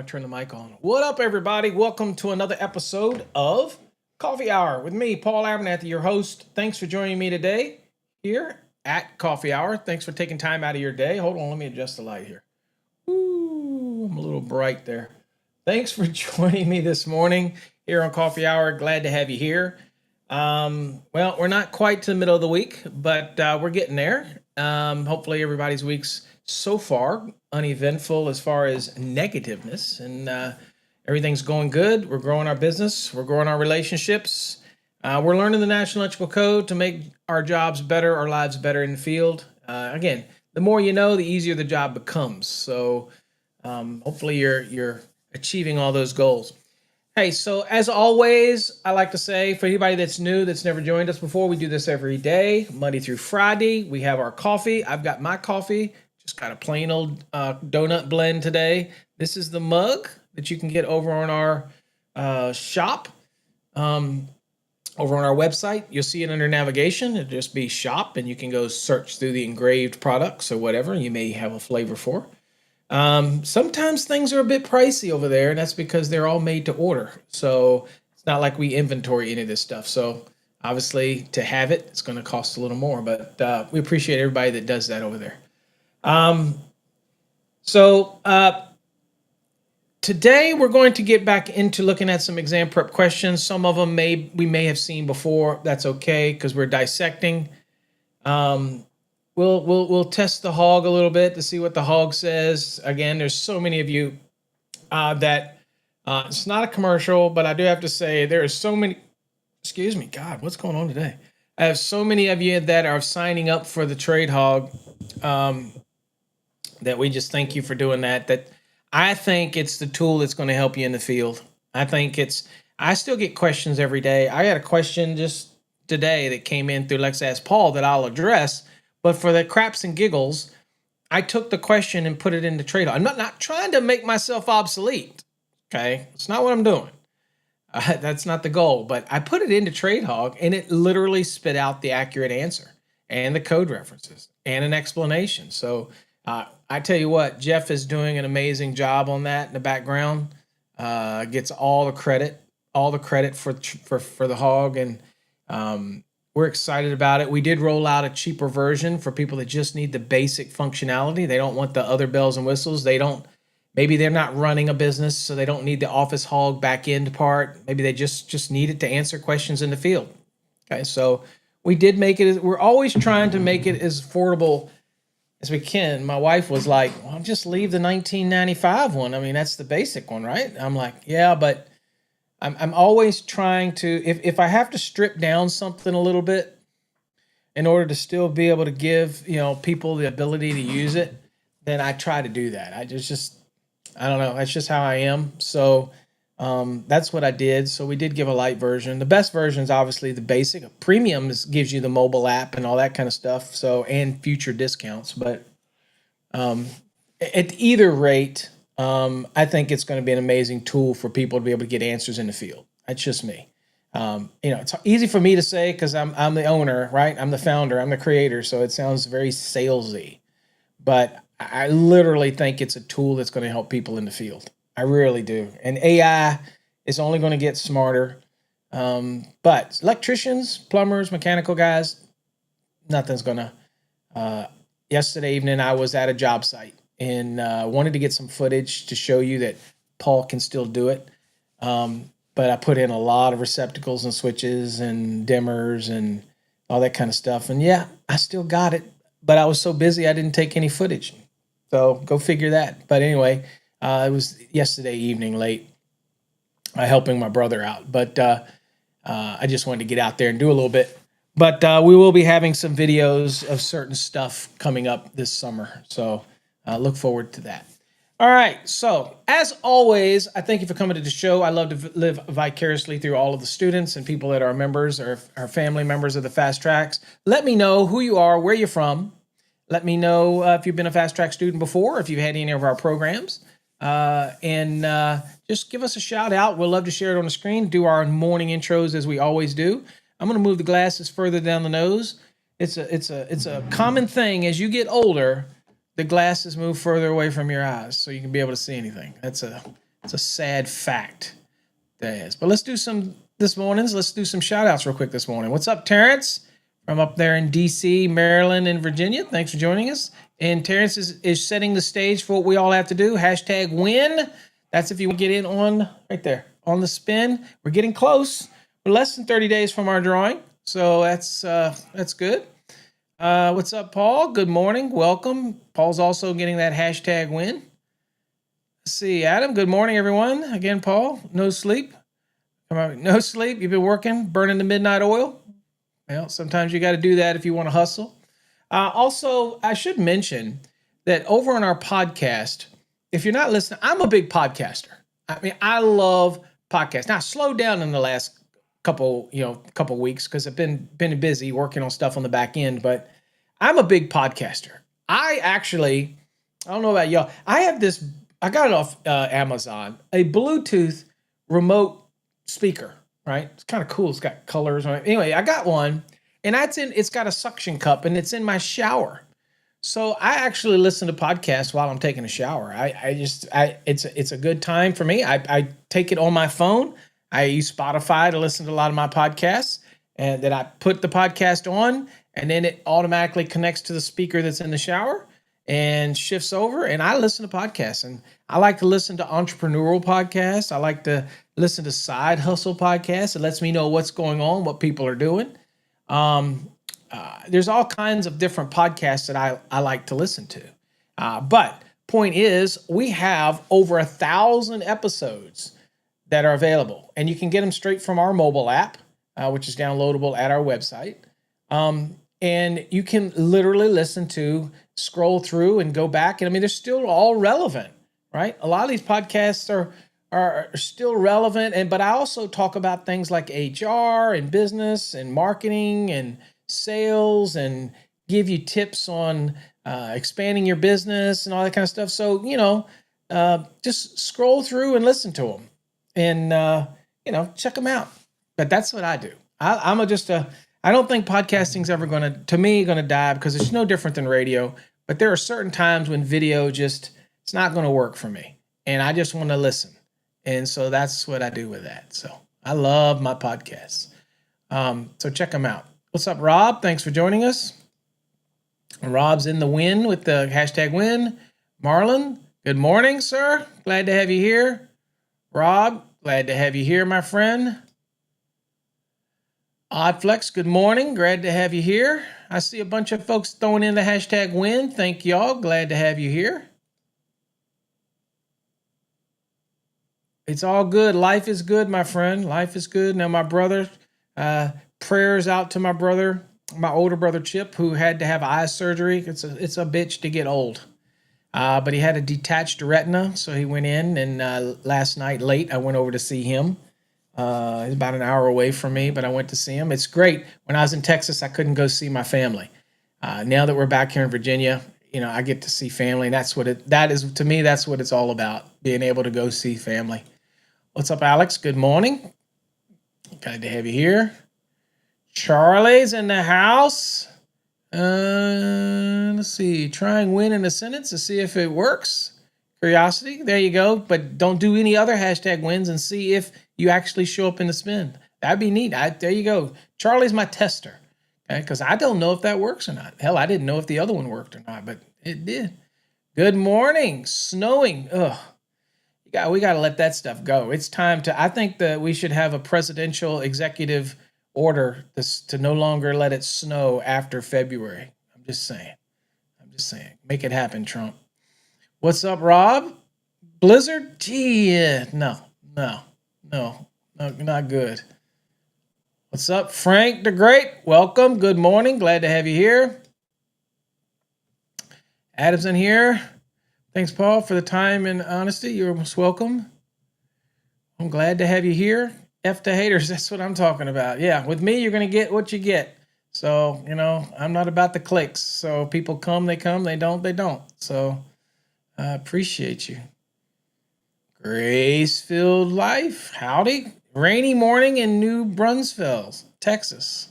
turn the mic on. What up, everybody? Welcome to another episode of Coffee Hour with me, Paul Abernathy, your host. Thanks for joining me today here at Coffee Hour. Thanks for taking time out of your day. Hold on, let me adjust the light here. Ooh, I'm a little bright there. Thanks for joining me this morning here on Coffee Hour. Glad to have you here. Well, we're not quite to the middle of the week, but we're getting there. Hopefully everybody's week's so far uneventful as far as negativeness, and everything's going good. We're growing our business. We're growing our relationships. We're learning the National Electrical Code to make our jobs better, our lives better in the field. Again, the more you know, the easier the job becomes. So hopefully you're achieving all those goals. Hey, so as always, I like to say for anybody that's new, that's never joined us before, we do this every day, Monday through Friday. We have our coffee. I've got my coffee, just got a plain old donut blend today. This is the mug that you can get over on our shop, over on our website. You'll see it under navigation. It'll just be shop, and you can go search through the engraved products or whatever you may have a flavor for. Sometimes things are a bit pricey over there, and that's because they're all made to order. So it's not like we inventory any of this stuff. So obviously to have it, it's going to cost a little more, but we appreciate everybody that does that over there. Today we're going to get back into looking at some exam prep questions. Some of them we may have seen before. That's okay because we're dissecting. We'll test the hog a little bit to see what the hog says. Again, there's so many of you that it's not a commercial, but I do have to say there are so many. Excuse me, God, what's going on today? I have so many of you that are signing up for the trade hog that we just thank you for doing that. That I think it's the tool that's going to help you in the field. I still get questions every day. I got a question just today that came in through Let's Ask Paul that I'll address. But for the craps and giggles, I took the question and put it into trade hog. I'm not trying to make myself obsolete. Okay, it's not what I'm doing. That's not the goal. But I put it into trade hog, and it literally spit out the accurate answer and the code references and an explanation. So I tell you what, Jeff is doing an amazing job on that in the background. Gets all the credit for the hog, and we're excited about it. We did roll out a cheaper version for people that just need the basic functionality. They don't want the other bells and whistles. Maybe they're not running a business, so they don't need the office hog back end part. Maybe they just need it to answer questions in the field. Okay, so we did make it. We're always trying to make it as affordable as we can. My wife was like, well, just leave the 1995 one. I mean, that's the basic one, right? I'm like, yeah, but I'm always trying to, if I have to strip down something a little bit in order to still be able to give, people the ability to use it, then I try to do that. I don't know. That's just how I am. So that's what I did. So we did give a light version. The best version is obviously the basic. Premium gives you the mobile app and all that kind of stuff. So, and future discounts. But at either rate, I think it's going to be an amazing tool for people to be able to get answers in the field. That's just me. It's easy for me to say because I'm the owner, right? I'm the founder. I'm the creator. So it sounds very salesy. But I literally think it's a tool that's going to help people in the field. I really do. And AI is only going to get smarter. But electricians, plumbers, mechanical guys, nothing's going to. Yesterday evening, I was at a job site and wanted to get some footage to show you that Paul can still do it. But I put in a lot of receptacles and switches and dimmers and all that kind of stuff. And yeah, I still got it. But I was so busy, I didn't take any footage. So go figure that. But anyway, it was yesterday evening late, helping my brother out. But I just wanted to get out there and do a little bit. But we will be having some videos of certain stuff coming up this summer. So look forward to that. All right. So as always, I thank you for coming to the show. I love to live vicariously through all of the students and people that are members or are family members of the Fast Tracks. Let me know who you are, where you're from. Let me know if you've been a Fast Track student before, if you've had any of our programs. And just give us a shout out. We'll love to share it on the screen, do our morning intros as we always do. I'm going to move the glasses further down the nose. It's a common thing as you get older, the glasses move further away from your eyes so you can be able to see anything. That's It's a sad fact. That is. But let's do some shout outs real quick this morning. What's up, Terrence? From up there in DC, Maryland, and Virginia. Thanks for joining us. And Terrence is setting the stage for what we all have to do. Hashtag win. That's if you want to get in on right there on the spin. We're getting close. We're less than 30 days from our drawing. So that's good. What's up, Paul? Good morning. Welcome. Paul's also getting that hashtag win. Let's see, Adam. Good morning, everyone. Again, Paul. No sleep. Come on, no sleep. You've been working, burning the midnight oil. Well, sometimes you got to do that if you want to hustle. Also, I should mention that over on our podcast, if you're not listening, I'm a big podcaster. I mean, I love podcasts. Now, I slowed down in the last couple weeks because I've been busy working on stuff on the back end, but I'm a big podcaster. I don't know about y'all. I got it off Amazon, a Bluetooth remote speaker, right? It's kind of cool. It's got colors on it. Anyway, I got one, and it's got a suction cup, and it's in my shower. So I actually listen to podcasts while I'm taking a shower. It's a good time for me. I take it on my phone. I use Spotify to listen to a lot of my podcasts, and then I put the podcast on, and then it automatically connects to the speaker that's in the shower and shifts over, and I listen to podcasts. And I like to listen to entrepreneurial podcasts. I like to listen to side hustle podcasts. It lets me know what's going on, what people are doing. There's all kinds of different podcasts that I like to listen to. But point is, we have over 1,000 episodes that are available, and you can get them straight from our mobile app, which is downloadable at our website. And you can literally scroll through and go back. And I mean, they're still all relevant, right? A lot of these podcasts are still relevant. But I also talk about things like HR and business and marketing and sales, and give you tips on expanding your business and all that kind of stuff. So, just scroll through and listen to them and, check them out. But that's what I do. I don't think podcasting's ever going to die, because it's no different than radio. But there are certain times when video it's not going to work for me. And I just want to listen. And so that's what I do with that. So I love my podcasts. So check them out. What's up, Rob? Thanks for joining us. Rob's in the win with the hashtag win. Marlon, good morning, sir. Glad to have you here. Rob, glad to have you here, my friend. Oddflex, good morning. Glad to have you here. I see a bunch of folks throwing in the hashtag win. Thank y'all. Glad to have you here. It's all good. Life is good, my friend. Life is good. Now, my brother, prayers out to my brother, my older brother Chip, who had to have eye surgery. It's a bitch to get old. But he had a detached retina, so he went in, and last night late, I went over to see him. He's about an hour away from me, but I went to see him. It's great. When I was in Texas, I couldn't go see my family. Now that we're back here in Virginia, I get to see family, and that's what it's all about, being able to go see family. What's up, Alex? Good morning. Glad to have you here. Charlie's in the house. Let's see. Try and win in a sentence to see if it works. Curiosity. There you go. But don't do any other hashtag wins, and see if you actually show up in the spin. That'd be neat. There you go. Charlie's my tester. Okay, because I don't know if that works or not. Hell, I didn't know if the other one worked or not, but it did. Good morning. Snowing. Ugh. We got to let that stuff go. It's time I think that we should have a presidential executive order to no longer let it snow after February. I'm just saying. Make it happen, Trump. What's up, Rob? Blizzard? Gee, yeah. No, not good. What's up, Frank the Great? Welcome. Good morning. Glad to have you here. Adam's in here. Thanks, Paul, for the time and honesty. You're most welcome. I'm glad to have you here. F the haters. That's what I'm talking about. Yeah, with me, you're going to get what you get. So, I'm not about the clicks. So people come, they come. They don't, they don't. So I appreciate you. Grace-filled life. Howdy. Rainy morning in New Brunsville, Texas.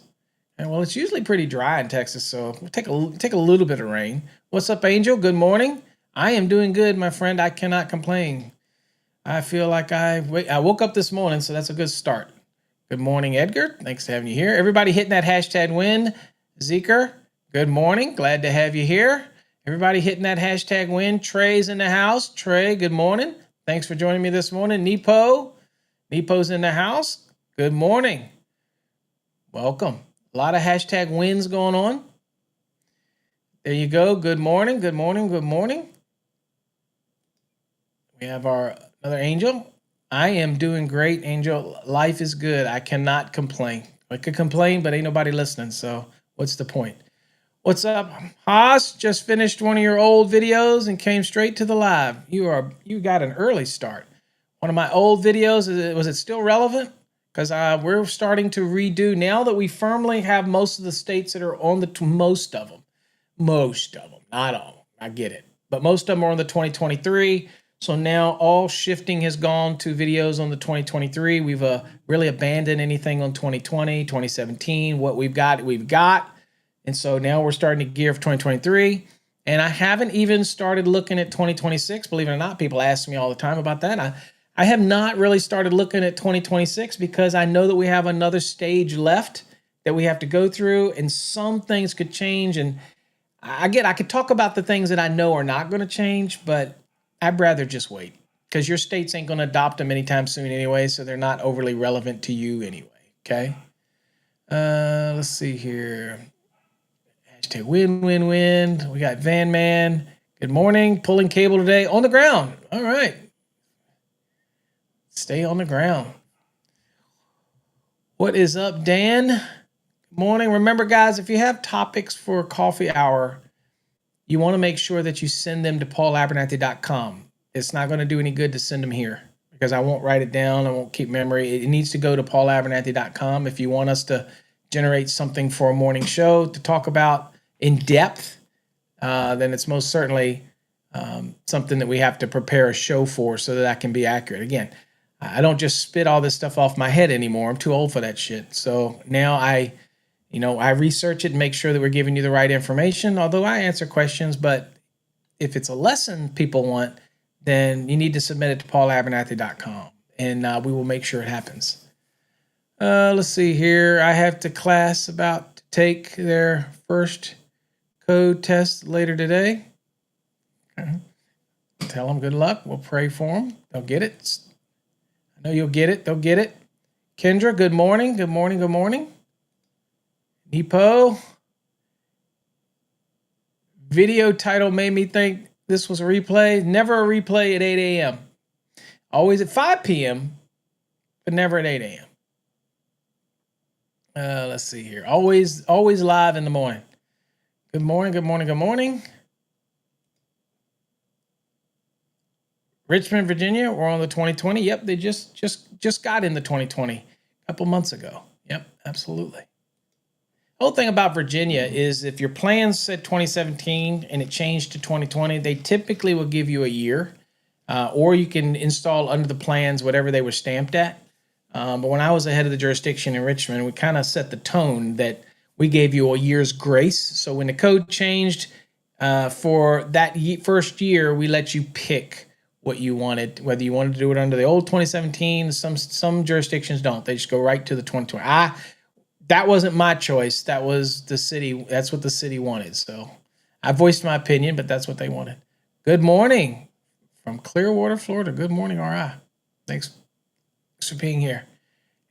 And well, it's usually pretty dry in Texas, so we'll take a little bit of rain. What's up, Angel? Good morning. I am doing good, my friend. I cannot complain. I feel like I woke up this morning, so that's a good start. Good morning, Edgar. Thanks for having you here. Everybody hitting that hashtag win. Zeker, good morning. Glad to have you here. Everybody hitting that hashtag win. Trey's in the house. Trey, good morning. Thanks for joining me this morning. Nepo's in the house. Good morning. Welcome. A lot of hashtag wins going on. There you go. Good morning. Good morning. Good morning. We have our another Angel. I am doing great, Angel. Life is good. I cannot complain. I could complain, but ain't nobody listening. So what's the point? What's up, Haas? Just finished one of your old videos and came straight to the live. You got an early start. One of my old videos, was it still relevant? Because we're starting to redo now that we firmly have most of the states that are on most of them, not all. I get it, but most of them are on the 2023. So now all shifting has gone to videos on the 2023. We've really abandoned anything on 2020, 2017. What we've got. And so now we're starting to gear for 2023. And I haven't even started looking at 2026. Believe it or not, people ask me all the time about that. I have not really started looking at 2026 because I know that we have another stage left that we have to go through, and some things could change. And I could talk about the things that I know are not going to change, but I'd rather just wait because your states ain't going to adopt them anytime soon anyway, so they're not overly relevant to you anyway, okay? Let's see here. Hashtag win. We got Van Man. Good morning. Pulling cable today on the ground. All right. Stay on the ground. What is up, Dan? Good morning. Remember, guys, if you have topics for coffee hour, you want to make sure that you send them to paulabernathy.com. It's not going to do any good to send them here because I won't write it down. I won't keep memory. It needs to go to paulabernathy.com if you want us to generate something for a morning show to talk about in depth. Then it's most certainly something that we have to prepare a show for so that that can be accurate. Again, I don't just spit all this stuff off my head anymore. I'm too old for that shit. So now I research it and make sure that we're giving you the right information, although I answer questions. But if it's a lesson people want, then you need to submit it to paulabernathy.com, and we will make sure it happens. Let's see here. I have to class about to take their first code test later today. Okay. Tell them good luck. We'll pray for them. They'll get it. I know you'll get it. They'll get it. Kendra, good morning. Good morning. Good morning. Nepo. Video title made me think this was a replay. Never a replay at 8 a.m. Always at 5 p.m., but never at 8 a.m. Let's see here. Always live in the morning. Good morning. Good morning. Good morning. Richmond, Virginia, we're on the 2020. Yep, they just got in the 2020 a couple months ago. Yep, absolutely. The whole thing about Virginia is if your plan said 2017 and it changed to 2020, they typically will give you a year, or you can install under the plans whatever they were stamped at. But when I was the head of the jurisdiction in Richmond, we kind of set the tone that we gave you a year's grace. So when the code changed for that first year, we let you pick what you wanted, whether you wanted to do it under the old 2017. Some jurisdictions don't. They just go right to the 2020. That wasn't my choice. That was the city. That's what the city wanted. So I voiced my opinion, but that's what they wanted. Good morning from Clearwater, Florida. Good morning, RI. Thanks for being here.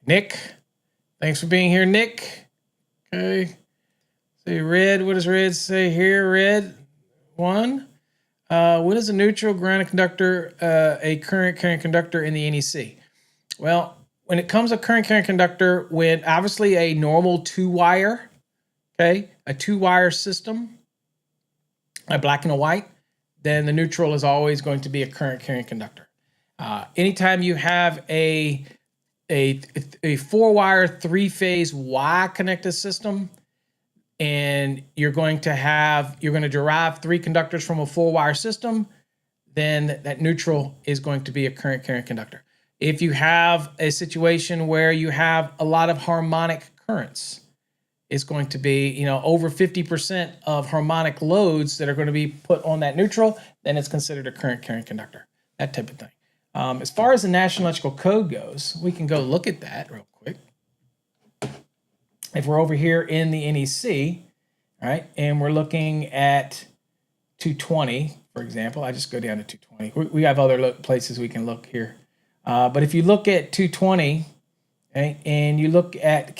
Nick, thanks for being here, Nick. Okay. Say Red. What does Red say here? Red 1. What is a neutral grounded conductor, a current carrying conductor in the NEC? Well, when it comes to current carrying conductor, when obviously a normal 2-wire, okay, a 2-wire system, a black and a white, then the neutral is always going to be a current carrying conductor. Anytime you have a 4-wire 3-phase Y connected system, and you're going to derive 3 conductors from a 4-wire system, then that neutral is going to be a current carrying conductor. If you have a situation where you have a lot of harmonic currents, it's going to be, over 50% of harmonic loads that are going to be put on that neutral, then it's considered a current carrying conductor, that type of thing. As far as the National Electrical Code goes, we can go look at that real quick. If we're over here in the NEC, right, and we're looking at 220, for example, I just go down to 220. We have other places we can look here. But if you look at 220, okay, and you look at,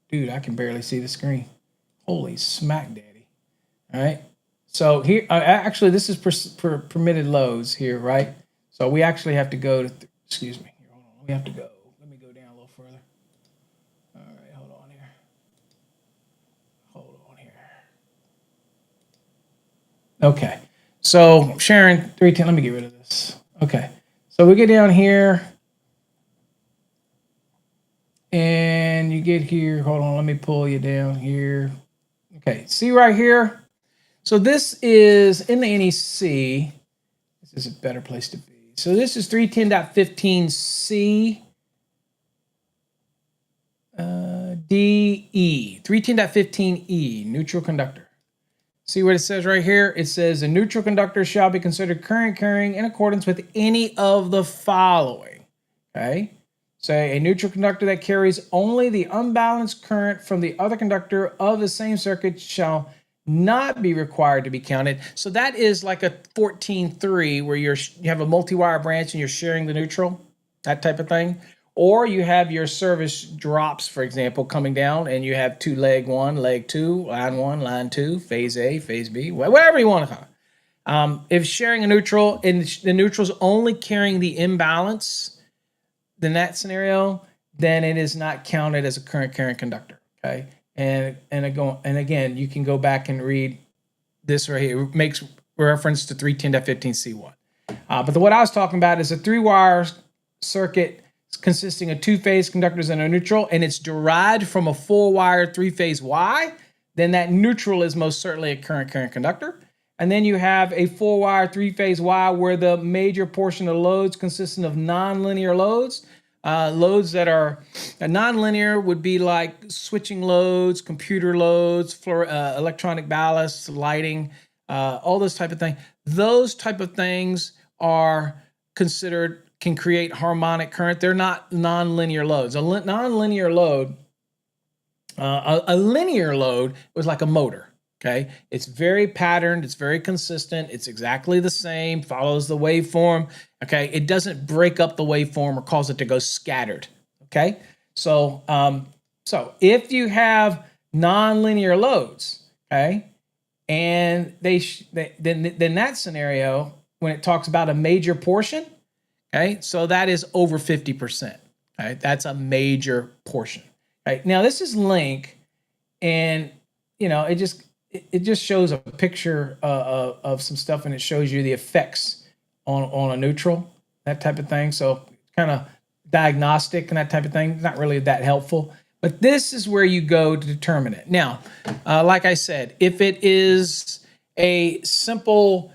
dude, I can barely see the screen. Holy smack daddy. All right. So here, actually, this is permitted loads here, right? So we actually have to go to, excuse me, hold on. We have to go. Let me go down a little further. All right, hold on here. Hold on here. Okay. So Sharon, 310, let me get rid of this. Okay. So we get down here and you get here. Hold on, let me pull you down here. Okay, see right here? So this is in the NEC. This is a better place to be. So this is 310.15C DE, 310.15E, neutral conductor. See what it says right here? It says a neutral conductor shall be considered current carrying in accordance with any of the following. Okay? Say a neutral conductor that carries only the unbalanced current from the other conductor of the same circuit shall not be required to be counted. So that is like a 14.3 where you have a multi-wire branch and you're sharing the neutral, that type of thing. Or you have your service drops, for example, coming down and you have leg 1, leg 2, line 2, phase A, phase B, whatever you want to call it. If sharing a neutral and the neutral is only carrying the imbalance, in that scenario, then it is not counted as a current carrying conductor. Okay, and again, you can go back and read this right here. It makes reference to 310.15C1. But what I was talking about is a 3-wire circuit consisting of 2-phase conductors and a neutral, and it's derived from a 4-wire 3-phase Y. Then that neutral is most certainly a current carrying conductor. And then you have a 4-wire 3-phase Y where the major portion of loads consisting of nonlinear loads. Loads that are nonlinear would be like switching loads, computer loads, electronic ballast, lighting, all those type of things. Those type of things are considered, can create harmonic current. They're not nonlinear loads. A nonlinear load, a linear load was like a motor. Okay, it's very patterned, it's very consistent, it's exactly the same, follows the waveform. Okay, it doesn't break up the waveform or cause it to go scattered. Okay, so so if you have nonlinear loads, okay, and then that scenario, when it talks about a major portion, okay, so that is over 50%. Okay, that's a major portion. Okay, now this is Link, and you know, it just shows a picture of some stuff, and it shows you the effects on a neutral, that type of thing. So kind of diagnostic and that type of thing. Not really that helpful, but this is where you go to determine it. Now, like I said, if it is a simple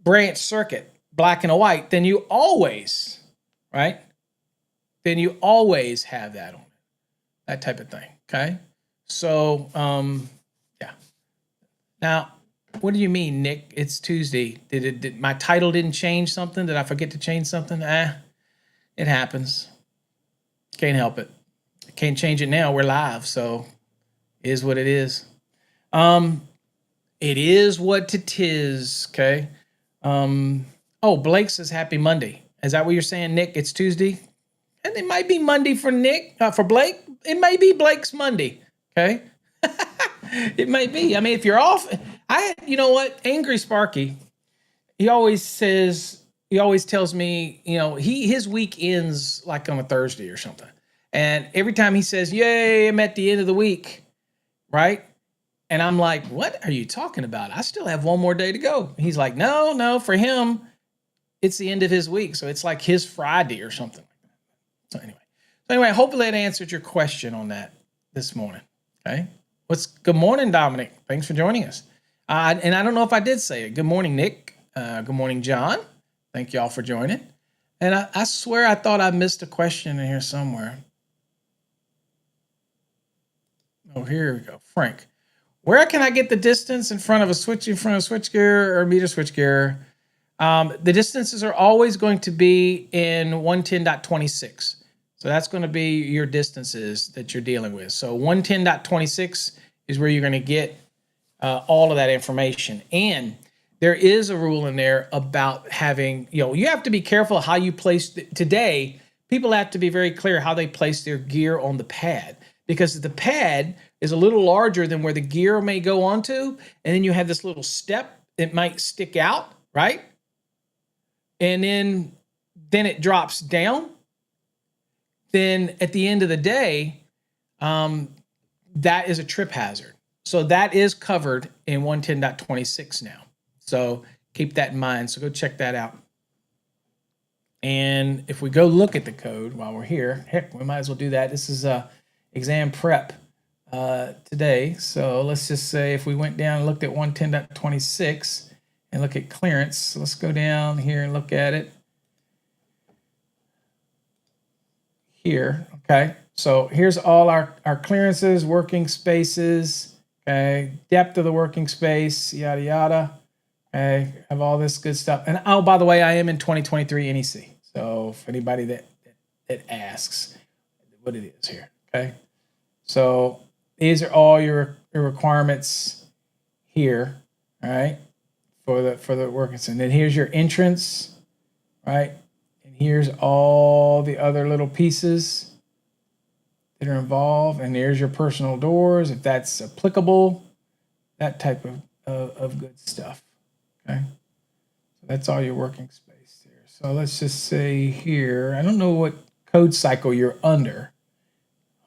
branch circuit, black and a white, then you always, right? Then you always have that on it, that type of thing. Okay, so yeah. Now, what do you mean, Nick? It's Tuesday. Did my title didn't change something? Did I forget to change something? It happens. Can't help it. Can't change it now. We're live, so it is what it is. It is what it is. Okay. Oh, Blake says happy Monday. Is that what you're saying, Nick? It's Tuesday, and it might be Monday for Nick. For Blake, it may be Blake's Monday. Okay. It might be. I mean, if you're off, you know what? Angry Sparky, he always tells me, you know, his week ends like on a Thursday or something. And every time he says, yay, I'm at the end of the week, right? And I'm like, what are you talking about? I still have one more day to go. He's like, no, for him, it's the end of his week. So it's like his Friday or something like that. So anyway, hopefully that answered your question on that this morning. Okay. Good morning, Dominic. Thanks for joining us. And I don't know if I did say it. Good morning, Nick. Good morning, John. Thank y'all for joining. And I swear I thought I missed a question in here somewhere. Oh, here we go. Frank. Where can I get the distance in front of switchgear or meter switchgear? The distances are always going to be in 110.26. So that's going to be your distances that you're dealing with. So 110.26 is where you're going to get all of that information. And there is a rule in there about having, you have to be careful how you place today. People have to be very clear how they place their gear on the pad, because the pad is a little larger than where the gear may go onto. And then you have this little step that might stick out, right? And then it drops down. Then at the end of the day, that is a trip hazard. So that is covered in 110.26 now. So keep that in mind. So go check that out. And if we go look at the code while we're here, heck, we might as well do that. This is exam prep today. So let's just say if we went down and looked at 110.26 and look at clearance. So let's go down here and look at it. Here, okay. So here's all our clearances, working spaces, okay, depth of the working space, yada, yada. Okay, have all this good stuff. And oh, by the way, I am in 2023 NEC. So for anybody that asks what it is here, okay. So these are all your requirements here, all right, for the working. And then here's your entrance, right? And here's all the other little pieces that are involved. And there's your personal doors, if that's applicable, that type of good stuff. Okay, so that's all your working space here. So let's just say here, I don't know what code cycle you're under.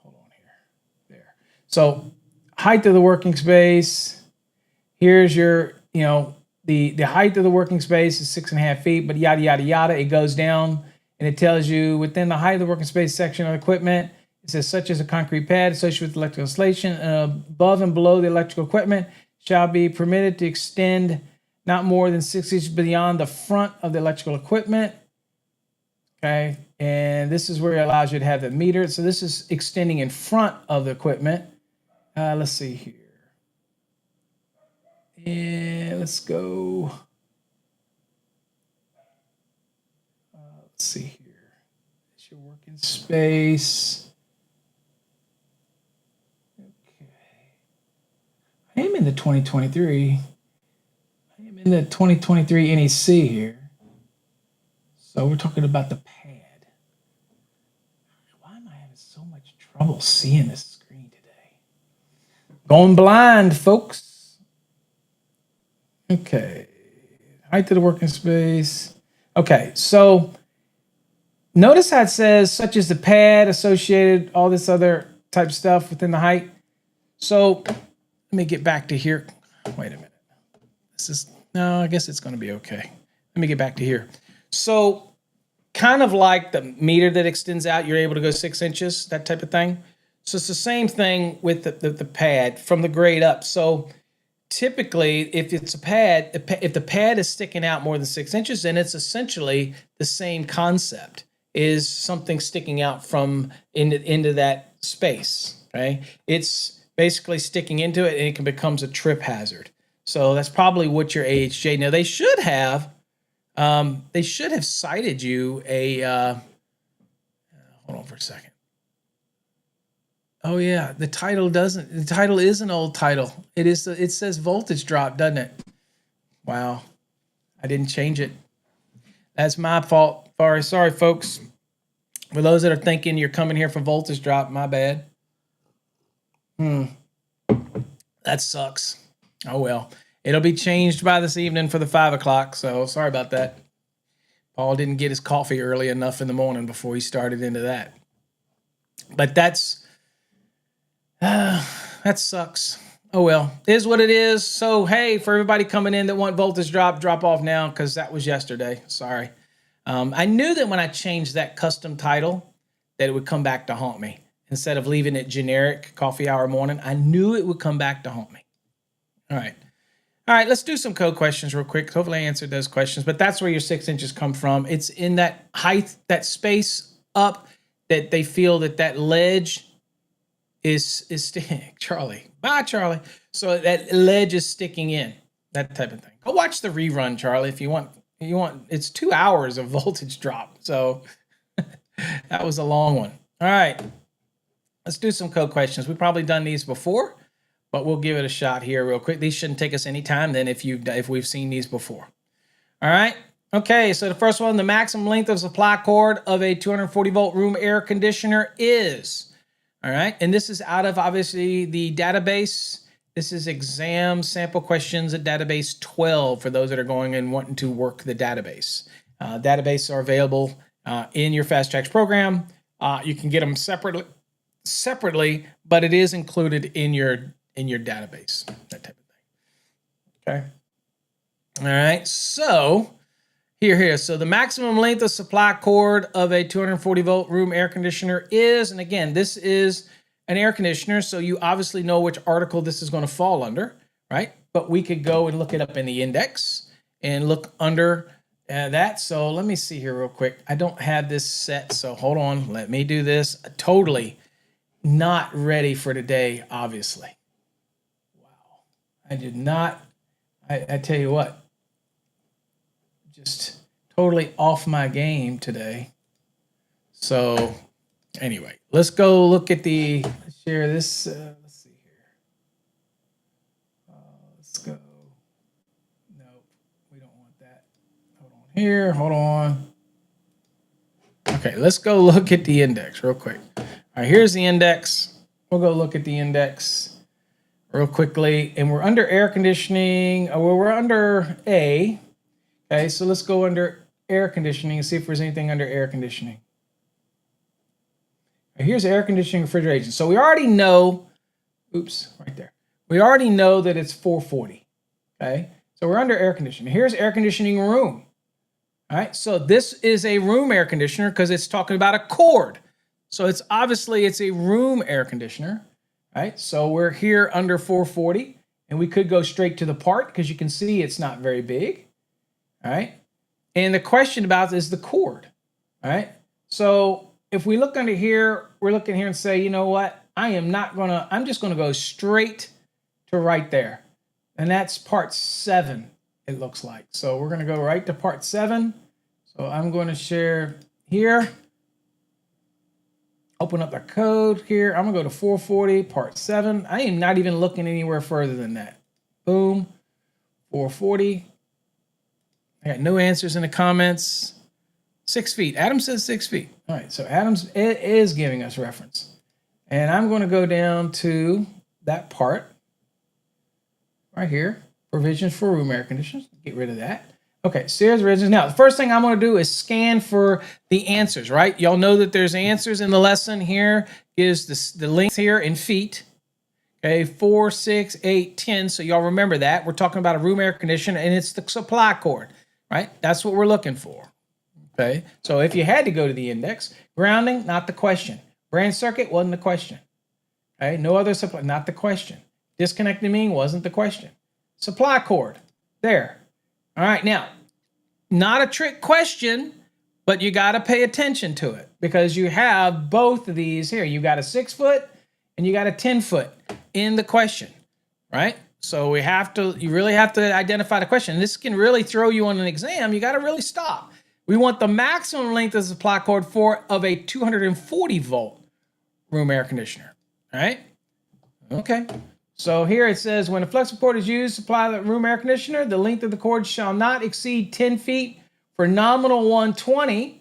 Hold on here. There. So height of the working space. Here's your, the height of the working space is 6.5 feet, but yada, yada, yada. It goes down and it tells you within the height of the working space section of equipment, it says such as a concrete pad associated with electrical installation above and below the electrical equipment shall be permitted to extend not more than 6 inches beyond the front of the electrical equipment. Okay, and this is where it allows you to have the meter. So this is extending in front of the equipment. Let's see here. And let's go. Let's see here. It's your working space. Okay. I am in the 2023. In the 2023 NEC here. So we're talking about the pad. Why am I having so much trouble seeing this screen today? Going blind, folks. Okay. Height of the working space. Okay, so notice how it says such as the pad associated, all this other type stuff within the height. So let me get back to here. Wait a minute. No, I guess it's going to be okay. Let me get back to here. So kind of like the meter that extends out, you're able to go 6 inches, that type of thing. So it's the same thing with the pad from the grade up. So typically, if it's a pad, if the pad is sticking out more than 6 inches, then it's essentially the same concept, is something sticking out from into that space, okay? It's basically sticking into it, and it becomes a trip hazard. So that's probably what your AHJ. Now they should have cited you a. Hold on for a second. Oh yeah, the title doesn't. The title is an old title. It is. It says voltage drop, doesn't it? Wow, I didn't change it. That's my fault. Sorry, folks. For those that are thinking you're coming here for voltage drop, my bad. That sucks. Oh well, it'll be changed by this evening for the 5 o'clock. So sorry about that. Paul didn't get his coffee early enough in the morning before he started into that. But that sucks. Oh well, it is what it is. So hey, for everybody coming in that want voltage drop off now, because that was yesterday. Sorry. I knew that when I changed that custom title, that it would come back to haunt me. Instead of leaving it generic coffee hour morning, I knew it would come back to haunt me. All right, let's do some code questions real quick. Hopefully I answered those questions, but that's where your 6 inches come from. It's in that height, that space up, that they feel that ledge is Charlie. Bye, Charlie. So that ledge is sticking in, that type of thing. Go watch the rerun, Charlie, if you want it's 2 hours of voltage drop. So that was a long one. All right, let's do some code questions. We've probably done these before, but we'll give it a shot here real quick. These shouldn't take us any time then if we've seen these before. All right. Okay, so the first one, the maximum length of supply cord of a 240 volt room air conditioner is, all right, and this is out of obviously the database. This is exam sample questions at database 12 for those that are going and wanting to work the database. Databases are available in your Fast Tracks program. You can get them separately, but it is included in your database, that type of thing. Okay. All right, so here. So the maximum length of supply cord of a 240 volt room air conditioner is, and again, this is an air conditioner, so you obviously know which article this is going to fall under, right? But we could go and look it up in the index and look under that. So let me see here real quick. I don't have this set, so hold on. Let me do this. Totally not ready for today, obviously. Wow. I did not. I tell you what. Just totally off my game today. So anyway, let's go look at let's share this. Let's see here. Let's go. Nope, we don't want that. Hold on here. Hold on. Okay, let's go look at the index real quick. All right, here's the index. We'll go look at the index real quickly. And we're under air conditioning. Well, we're under A. Okay, so let's go under air conditioning and see if there's anything under air conditioning. Here's air conditioning refrigeration. So we already know, right there. We already know that it's 440. Okay, so we're under air conditioning. Here's air conditioning room. All right, so this is a room air conditioner because it's talking about a cord. So it's a room air conditioner. All right, so we're here under 440, and we could go straight to the part because you can see it's not very big. All right. And the question about this is the cord. All right. So if we look under here, we're looking here and say, you know what? I'm just going to go straight to right there. And that's part 7, it looks like. So we're going to go right to part 7. So I'm going to share here. Open up the code here. I'm going to go to 440, part 7. I am not even looking anywhere further than that. Boom. 440. I got no answers in the comments. 6 feet. Adam says 6 feet. All right, so Adam's is giving us reference. And I'm going to go down to that part right here. Provisions for room air conditioners. Get rid of that. Okay, series originals. Now, the first thing I'm going to do is scan for the answers, right? Y'all know that there's answers in the lesson. Here is the length here in feet. Okay, 4, 6, 8, 10. So y'all remember that. We're talking about a room air conditioner, and it's the supply cord. Right? That's what we're looking for. Okay. So if you had to go to the index, grounding, not the question. Branch circuit wasn't the question. Okay. No other supply, not the question. Disconnecting mean wasn't the question. Supply cord, there. All right. Now, not a trick question, but you got to pay attention to it because you have both of these here. You got a 6 foot and you got a 10 foot in the question, right? So you really have to identify the question. This can really throw you on an exam. You got to really stop. We want the maximum length of supply cord of a 240 volt room air conditioner. All right. Okay. So here it says when a flexible cord is used to supply the room air conditioner, the length of the cord shall not exceed 10 feet for nominal 120.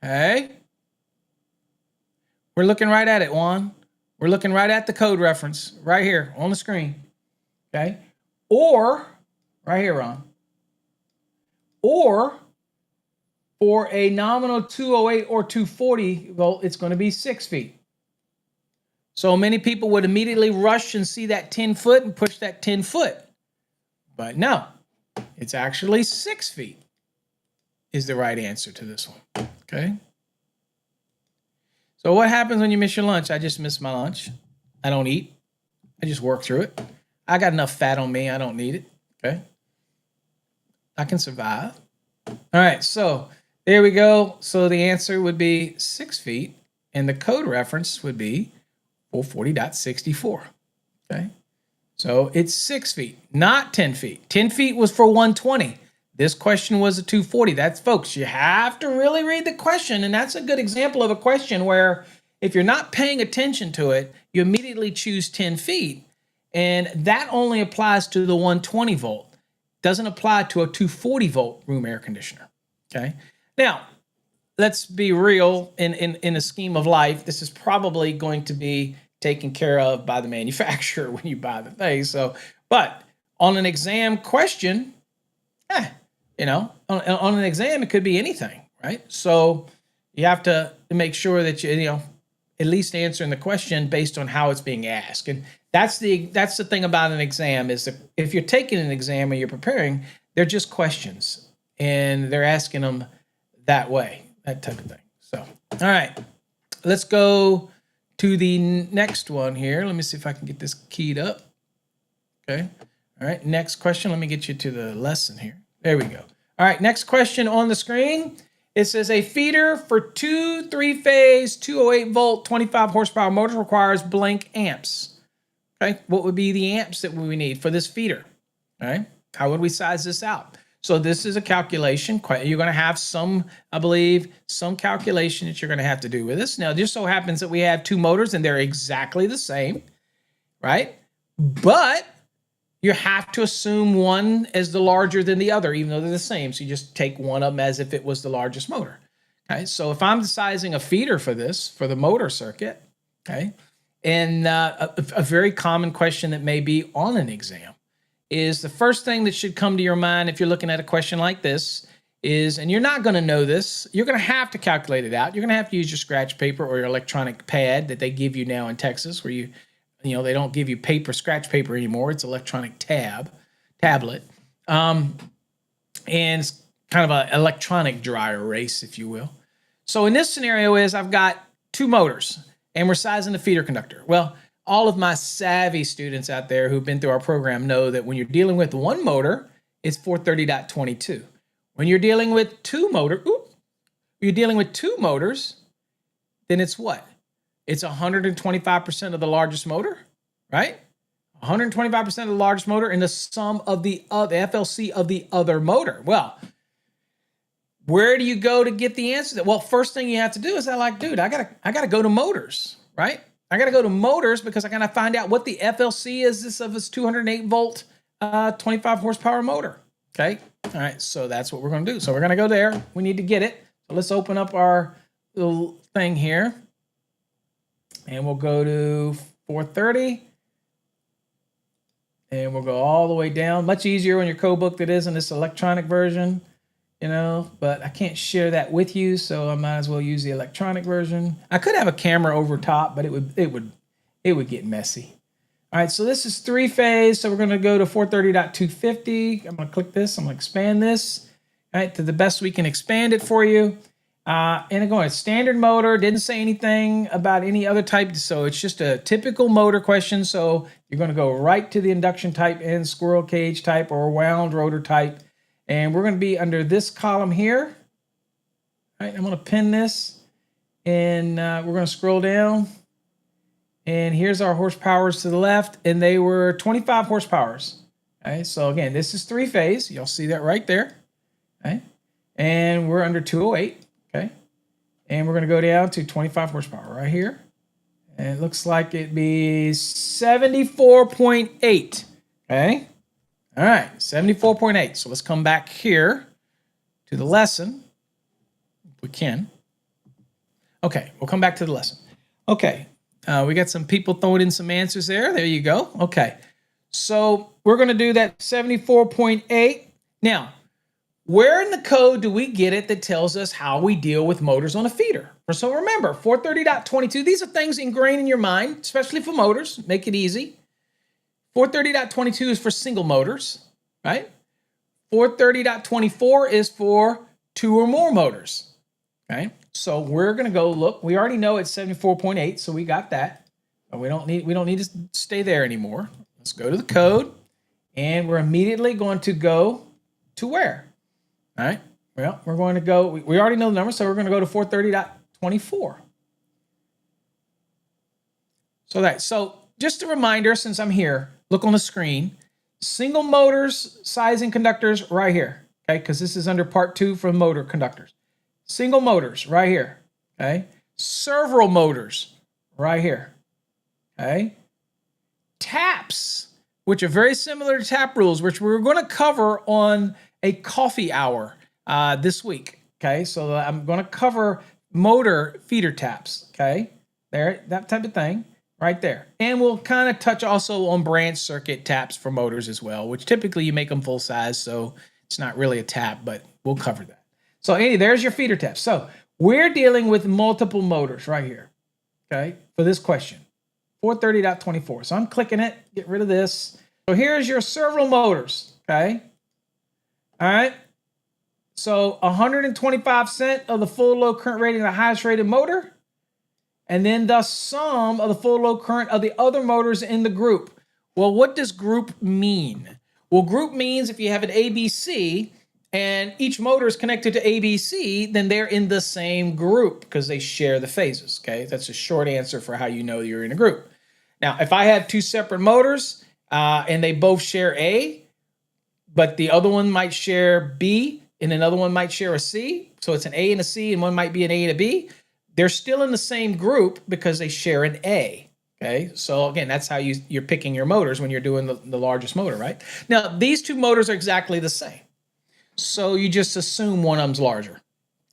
Okay. We're looking right at it, Juan. We're looking right at the code reference right here on the screen, okay? Or, right here, Ron. Or, for a nominal 208 or 240 volt, it's going to be 6 feet. So many people would immediately rush and see that 10 foot and push that 10 foot. But no, it's actually 6 feet is the right answer to this one, okay? So what happens when you miss your lunch? I just missed my lunch. I don't eat. I just work through it. I got enough fat on me. I don't need it. Okay. I can survive. All right. So there we go. So the answer would be 6 feet. And the code reference would be 440.64. Okay. So it's 6 feet, not 10 feet. 10 feet was for 120. This question was a 240. That's, folks, you have to really read the question. And that's a good example of a question where if you're not paying attention to it, you immediately choose 10 feet. And that only applies to the 120 volt. Doesn't apply to a 240 volt room air conditioner. Okay. Now, let's be real. In the scheme of life, this is probably going to be taken care of by the manufacturer when you buy the thing. So, but on an exam question, on an exam, it could be anything, right? So you have to make sure that you at least answering the question based on how it's being asked. And that's the thing about an exam is that if you're taking an exam or you're preparing, they're just questions and they're asking them that way, that type of thing. So, all right, let's go to the next one here. Let me see if I can get this keyed up. Okay. All right. Next question. Let me get you to the lesson here. There we go. All right. Next question on the screen. It says a feeder for 2 3-phase 208 volt 25 horsepower motor requires blank amps. Okay. What would be the amps that we need for this feeder? All right. How would we size this out? So this is a calculation. You're going to have some calculation that you're going to have to do with this. Now, it just so happens that we have 2 motors and they're exactly the same, right? But you have to assume one as the larger than the other, even though they're the same. So you just take one of them as if it was the largest motor. Okay, so if I'm sizing a feeder for this, for the motor circuit, okay, and a very common question that may be on an exam is the first thing that should come to your mind if you're looking at a question like this is, and you're not going to know this, you're going to have to calculate it out. You're going to have to use your scratch paper or your electronic pad that they give you now in Texas, where they don't give you scratch paper anymore. It's electronic tablet. And it's kind of an electronic dry erase, if you will. So in this scenario I've got 2 motors and we're sizing the feeder conductor. Well, all of my savvy students out there who've been through our program know that when you're dealing with one motor, it's 430.22. When you're dealing with 2 motors, then it's what? It's 125% of the largest motor, right? 125% of the largest motor and the sum of the FLC of the other motor. Well, where do you go to get the answer? Well, first thing you have to do is I gotta go to motors, right? I got to go to motors because I got to find out what the FLC is of this 208 volt, 25 horsepower motor. Okay. All right. So that's what we're going to do. So we're going to go there. We need to get it. So let's open up our little thing here and we'll go to 430 and we'll go all the way down. Much easier on your code book that is in this electronic version, but I can't share that with you. So I might as well use the electronic version. I could have a camera over top, but it would get messy. All right. So this is 3-phase. So we're going to go to 430.250. I'm going to click this. I'm going to expand this, all right, to the best we can expand it for you. And I'm going standard motor. Didn't say anything about any other type. So it's just a typical motor question. So you're going to go right to the induction type and squirrel cage type or wound rotor type. And we're going to be under this column here. All right, I'm going to pin this and we're going to scroll down. And here's our horsepowers to the left. And they were 25 horsepowers. Okay, so again, this is 3-phase. You'll see that right there. Okay, and we're under 208. Okay, and we're going to go down to 25 horsepower right here. And it looks like it'd be 74.8. Okay. All right, 74.8. So let's come back here to the lesson, if we can. Okay, we'll come back to the lesson. Okay, we got some people throwing in some answers there. There you go. Okay, so we're going to do that 74.8. Now, where in the code do we get it that tells us how we deal with motors on a feeder? So remember, 430.22, these are things ingrained in your mind, especially for motors. Make it easy. 430.22 is for single motors, right? 430.24 is for 2 or more motors, okay? So we're going to go look. We already know it's 74.8, so we got that. But we don't need to stay there anymore. Let's go to the code, and we're immediately going to go to where? All right. Well, we're going to go. We already know the number, so we're going to go to 430.24. So just a reminder, since I'm here. look on the screen. Single motors, sizing conductors right here, okay? Because this is under part 2 for motor conductors. Single motors right here, okay? Servo motors right here, okay? Taps, which are very similar to tap rules, which we're going to cover on a coffee hour this week, okay? So I'm going to cover motor feeder taps, okay? There, that type of thing right there. And we'll kind of touch also on branch circuit taps for motors as well, which typically you make them full size, so it's not really a tap, but we'll cover that. So anyway, there's your feeder taps. So we're dealing with multiple motors right here, okay, for this question. 430.24. So I'm clicking it, get rid of this. So here's your servo motors, okay? All right. So 125 cent of the full load current rating of the highest rated motor, and then the sum of the full load current of the other motors in the group. Well, what does group mean? Well, group means if you have an ABC and each motor is connected to ABC, then they're in the same group because they share the phases, okay? That's a short answer for how you know you're in a group. Now, if I have 2 separate motors and they both share A, but the other one might share B and another one might share a C, so it's an A and a C and one might be an A and a B, they're still in the same group because they share an A, okay? So again, that's how you're picking your motors when you're doing the largest motor, right? Now, these 2 motors are exactly the same. So you just assume one of them's larger,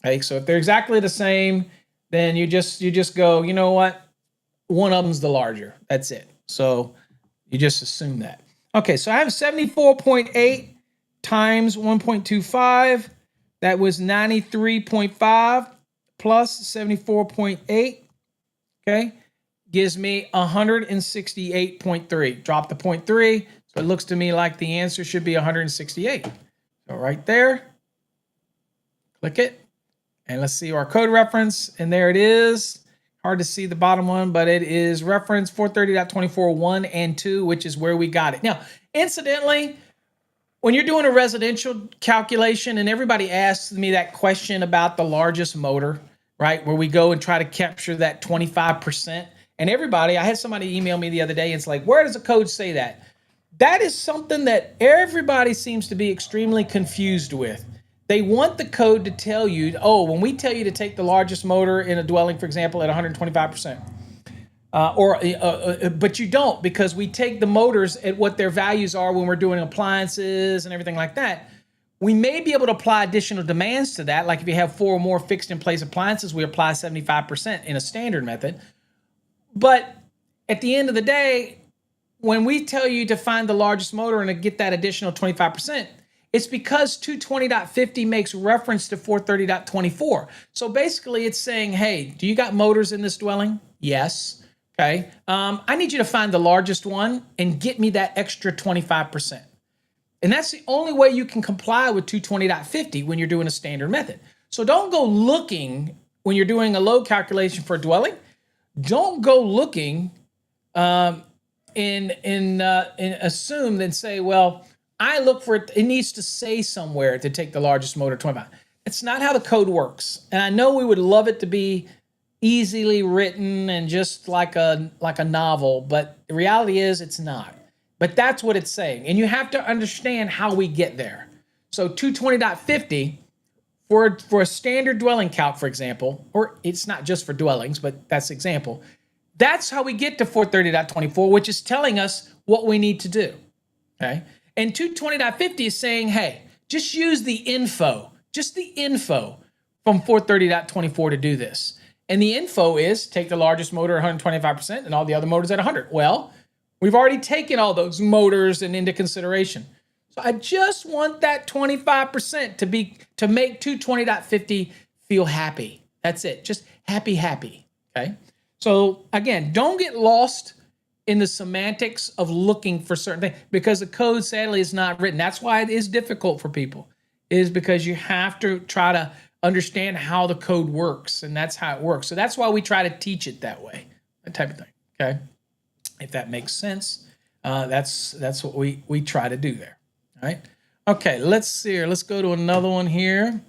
okay? So if they're exactly the same, then you just go, you know what? One of them's the larger. That's it. So you just assume that. Okay, so I have 74.8 times 1.25. That was 93.5 plus 74.8, okay, gives me 168.3. Drop the 0.3, so it looks to me like the answer should be 168. So right there, click it, and let's see our code reference, and there it is. Hard to see the bottom one, but it is reference 430.24, 1 and 2, which is where we got it. Now, incidentally, when you're doing a residential calculation, and everybody asks me that question about the largest motor, right, where we go and try to capture that 25%, and everybody, I had somebody email me the other day, and it's like, where does the code say that? That is something that everybody seems to be extremely confused with. They want the code to tell you, oh, when we tell you to take the largest motor in a dwelling, for example, at 125%, but you don't, because we take the motors at what their values are when we're doing appliances and everything like that. We may be able to apply additional demands to that. Like if you have 4 or more fixed in place appliances, we apply 75% in a standard method. But at the end of the day, when we tell you to find the largest motor and to get that additional 25%, it's because 220.50 makes reference to 430.24. So basically it's saying, hey, do you got motors in this dwelling? Yes. Okay. I need you to find the largest one and get me that extra 25%. And that's the only way you can comply with 220.50 when you're doing a standard method. So don't go looking when you're doing a load calculation for a dwelling. Don't go looking and assume and say, well, I look for it. It needs to say somewhere to take the largest motor 25. It's not how the code works. And I know we would love it to be easily written and just like a novel, but the reality is it's not. But that's what it's saying. And you have to understand how we get there. So 220.50 for a standard dwelling calc, for example, or it's not just for dwellings, but that's example. That's how we get to 430.24, which is telling us what we need to do. Okay. And 220.50 is saying, hey, just use the info from 430.24 to do this. And the info is take the largest motor at 125% and all the other motors at 100. Well, we've already taken all those motors into consideration. So I just want that 25% to make 220.50 feel happy. That's it. Just happy. Okay. So again, don't get lost in the semantics of looking for certain things, because the code sadly is not written. That's why it is difficult for people, is because you have to try to understand how the code works, and that's how it works. So that's why we try to teach it that way, that type of thing. Okay, if that makes sense, that's what we try to do there. All right. Okay, let's see here. Let's go to another one here,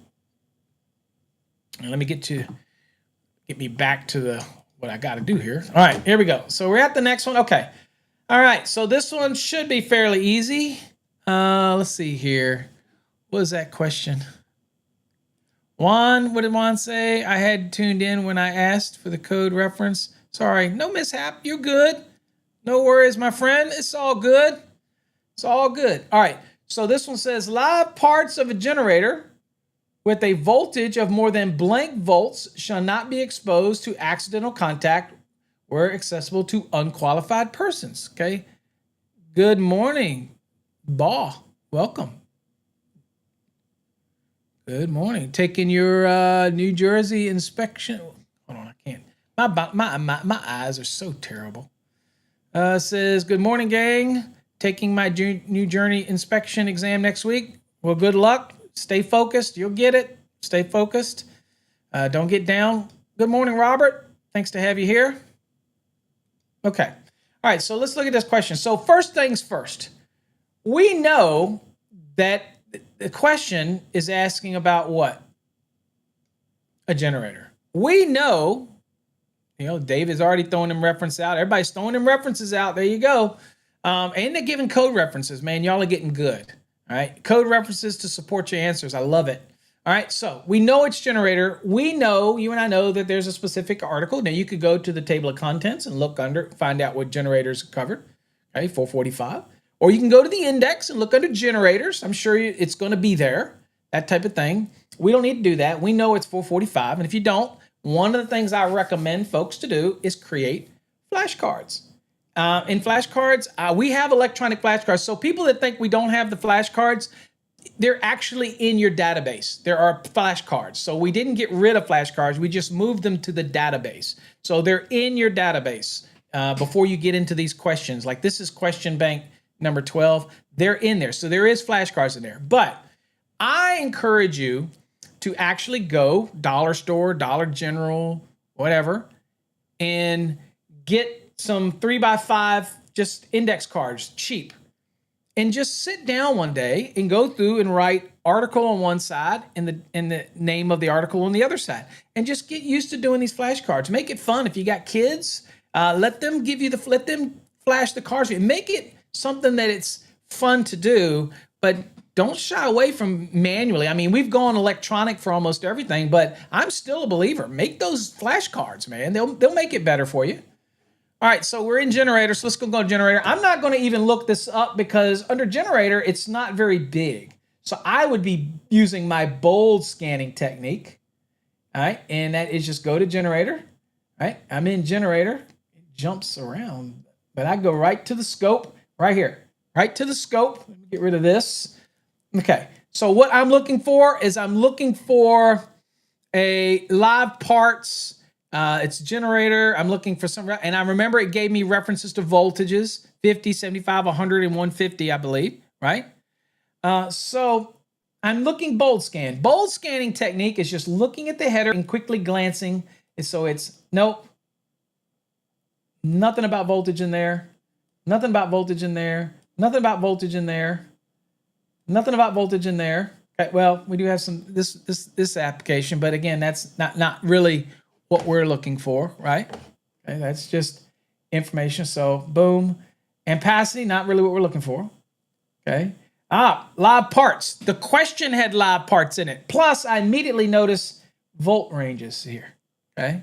and let me get me back to what I got to do here. All right, here we go. So we're at the next one. Okay. All right, so this one should be fairly easy. Let's see here. What was that question? Juan, what did Juan say? I had tuned in when I asked for the code reference. Sorry, no mishap. You're good. No worries, my friend. It's all good. It's all good. All right, so this one says live parts of a generator with a voltage of more than blank volts shall not be exposed to accidental contact where accessible to unqualified persons. Okay. Good morning, Baugh. Welcome. Good morning. Taking your New Jersey inspection. Hold on, I can't. My eyes are so terrible. Says, good morning, gang. Taking my New Journey inspection exam next week. Well, good luck. Stay focused. You'll get it. Stay focused. Don't get down. Good morning, Robert. Thanks to have you here. Okay. All right, so let's look at this question. So first things first. We know that the question is asking about what? A generator. We know, David's already throwing them references out. Everybody's throwing them references out. There you go. And they're giving code references, man. Y'all are getting good. All right. Code references to support your answers. I love it. All right. So we know it's generator. We know, you and I know that there's a specific article. Now you could go to the table of contents and look under, find out what generators are covered. Okay. 445. Or you can go to the index and look under generators. I'm sure it's going to be there, that type of thing. We don't need to do that. We know it's 445. And if you don't, one of the things I recommend folks to do is create flashcards. In flashcards, we have electronic flashcards. So people that think we don't have the flashcards, they're actually in your database. There are flashcards. So we didn't get rid of flashcards. We just moved them to the database. So they're in your database before you get into these questions. Like this is question bank number 12. They're in there. So there is flashcards in there. But I encourage you to actually go dollar store, Dollar General, whatever, and get some 3x5 just index cards, cheap. And just sit down one day and go through and write article on one side and the name of the article on the other side. And just get used to doing these flashcards. Make it fun. If you got kids, let them flash the cards. Make it something that it's fun to do, but don't shy away from manually. I mean, we've gone electronic for almost everything, but I'm still a believer. Make those flashcards, man. They'll make it better for you. All right, so we're in generator, so let's go to generator. I'm not going to even look this up because under generator, it's not very big. So I would be using my bold scanning technique. All right, and that is just go to generator. All right, I'm in generator. It jumps around, but I go right to the scope right here, right to the scope. Let me get rid of this. Okay, so what I'm looking for is I'm looking for a live parts. It's generator. I'm looking for some, and I remember it gave me references to voltages, 50, 75, 100, and 150, I believe, right? So I'm looking bold scan. Bold scanning technique is just looking at the header and quickly glancing. And so it's, nope, nothing about voltage in there, nothing about voltage in there, nothing about voltage in there, nothing about voltage in there. Okay, well, we do have some, this application, but again, that's not really what we're looking for, right? Okay, that's just information. So boom. Ampacity, not really what we're looking for. Okay. Live parts. The question had live parts in it. Plus, I immediately notice volt ranges here. Okay.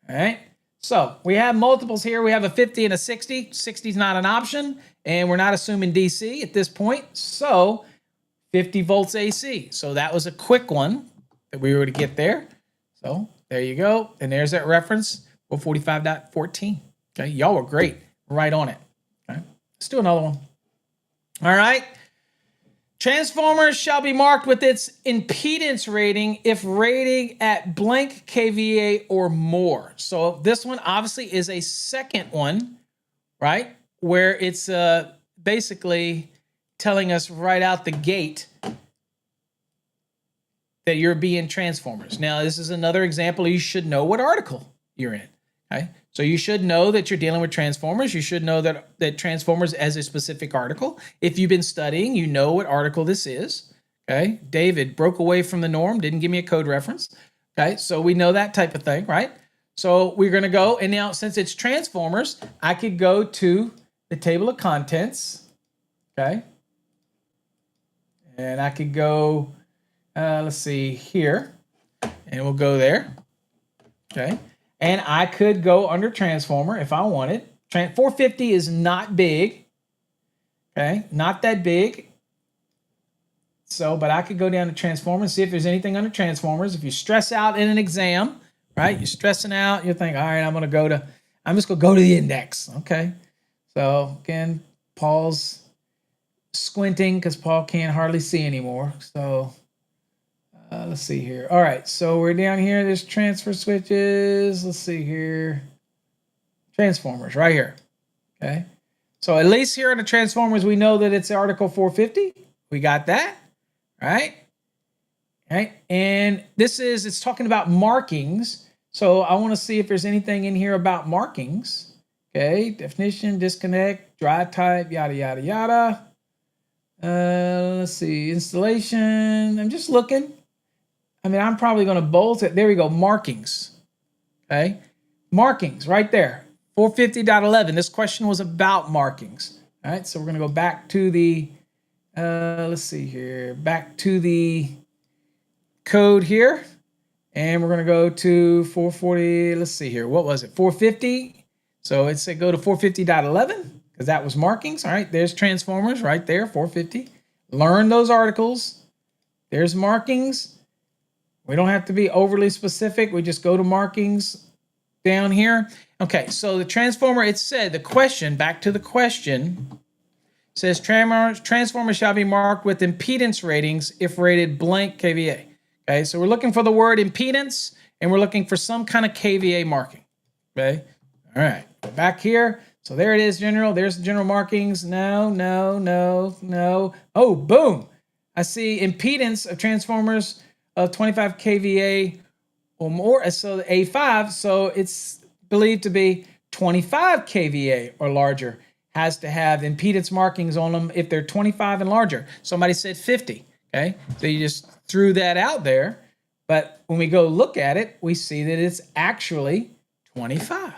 All right. So we have multiples here. We have a 50 and a 60. 60 is not an option, and we're not assuming DC at this point. So 50 volts AC. So that was a quick one that we were to get there. So there you go. And there's that reference, 445.14. Okay, y'all were great. Right on it. Okay, let's do another one. All right. Transformers shall be marked with its impedance rating if rating at blank kVA or more. So this one obviously is a second one, right? Where it's basically telling us right out the gate that you're being transformers. Now, this is another example. You should know what article you're in. Okay, so you should know that you're dealing with transformers. You should know that transformers as a specific article. If you've been studying, you know what article this is. Okay, David broke away from the norm, didn't give me a code reference. Okay, so we know that type of thing, right? So we're going to go, and now since it's transformers, I could go to the table of contents, okay? And I could go, let's see here, and we'll go there, okay? And I could go under transformer if I wanted. 450 is not big, okay? Not that big. So, but I could go down to transformer and see if there's anything under transformers. If you stress out in an exam, right? You're stressing out, you think, all right, I'm just gonna go to the index, okay? So again, Paul's squinting because Paul can't hardly see anymore. So let's see here. All right, so we're down here. There's transfer switches. Let's see here. Transformers right here. Okay. So at least here on the transformers, we know that it's Article 450. We got that, right? Right. And it's talking about markings. So I want to see if there's anything in here about markings. Okay. Definition, disconnect, dry type, yada, yada, yada. Let's see. Installation. I'm just looking. I mean, I'm probably going to bolt it. There we go. Markings. Okay. Markings right there. 450.11. This question was about markings. All right. So we're going to go back to the, let's see here, back to the code here. And we're going to go to 440. Let's see here. What was it? 450. So it said go to 450.11 because that was markings. All right. There's transformers right there. 450. Learn those articles. There's markings. We don't have to be overly specific. We just go to markings down here. Okay, so the transformer, it said, the question, back to the question, says transformer shall be marked with impedance ratings if rated blank kVA. Okay, so we're looking for the word impedance, and we're looking for some kind of kVA marking. Okay, all right, back here. So there it is, general. There's the general markings. No, no, no, no. Oh, boom. I see impedance of transformers of 25 kVA or more, so the A5, so it's believed to be 25 kVA or larger, has to have impedance markings on them if they're 25 and larger. Somebody said 50, okay? So you just threw that out there, but when we go look at it, we see that it's actually 25.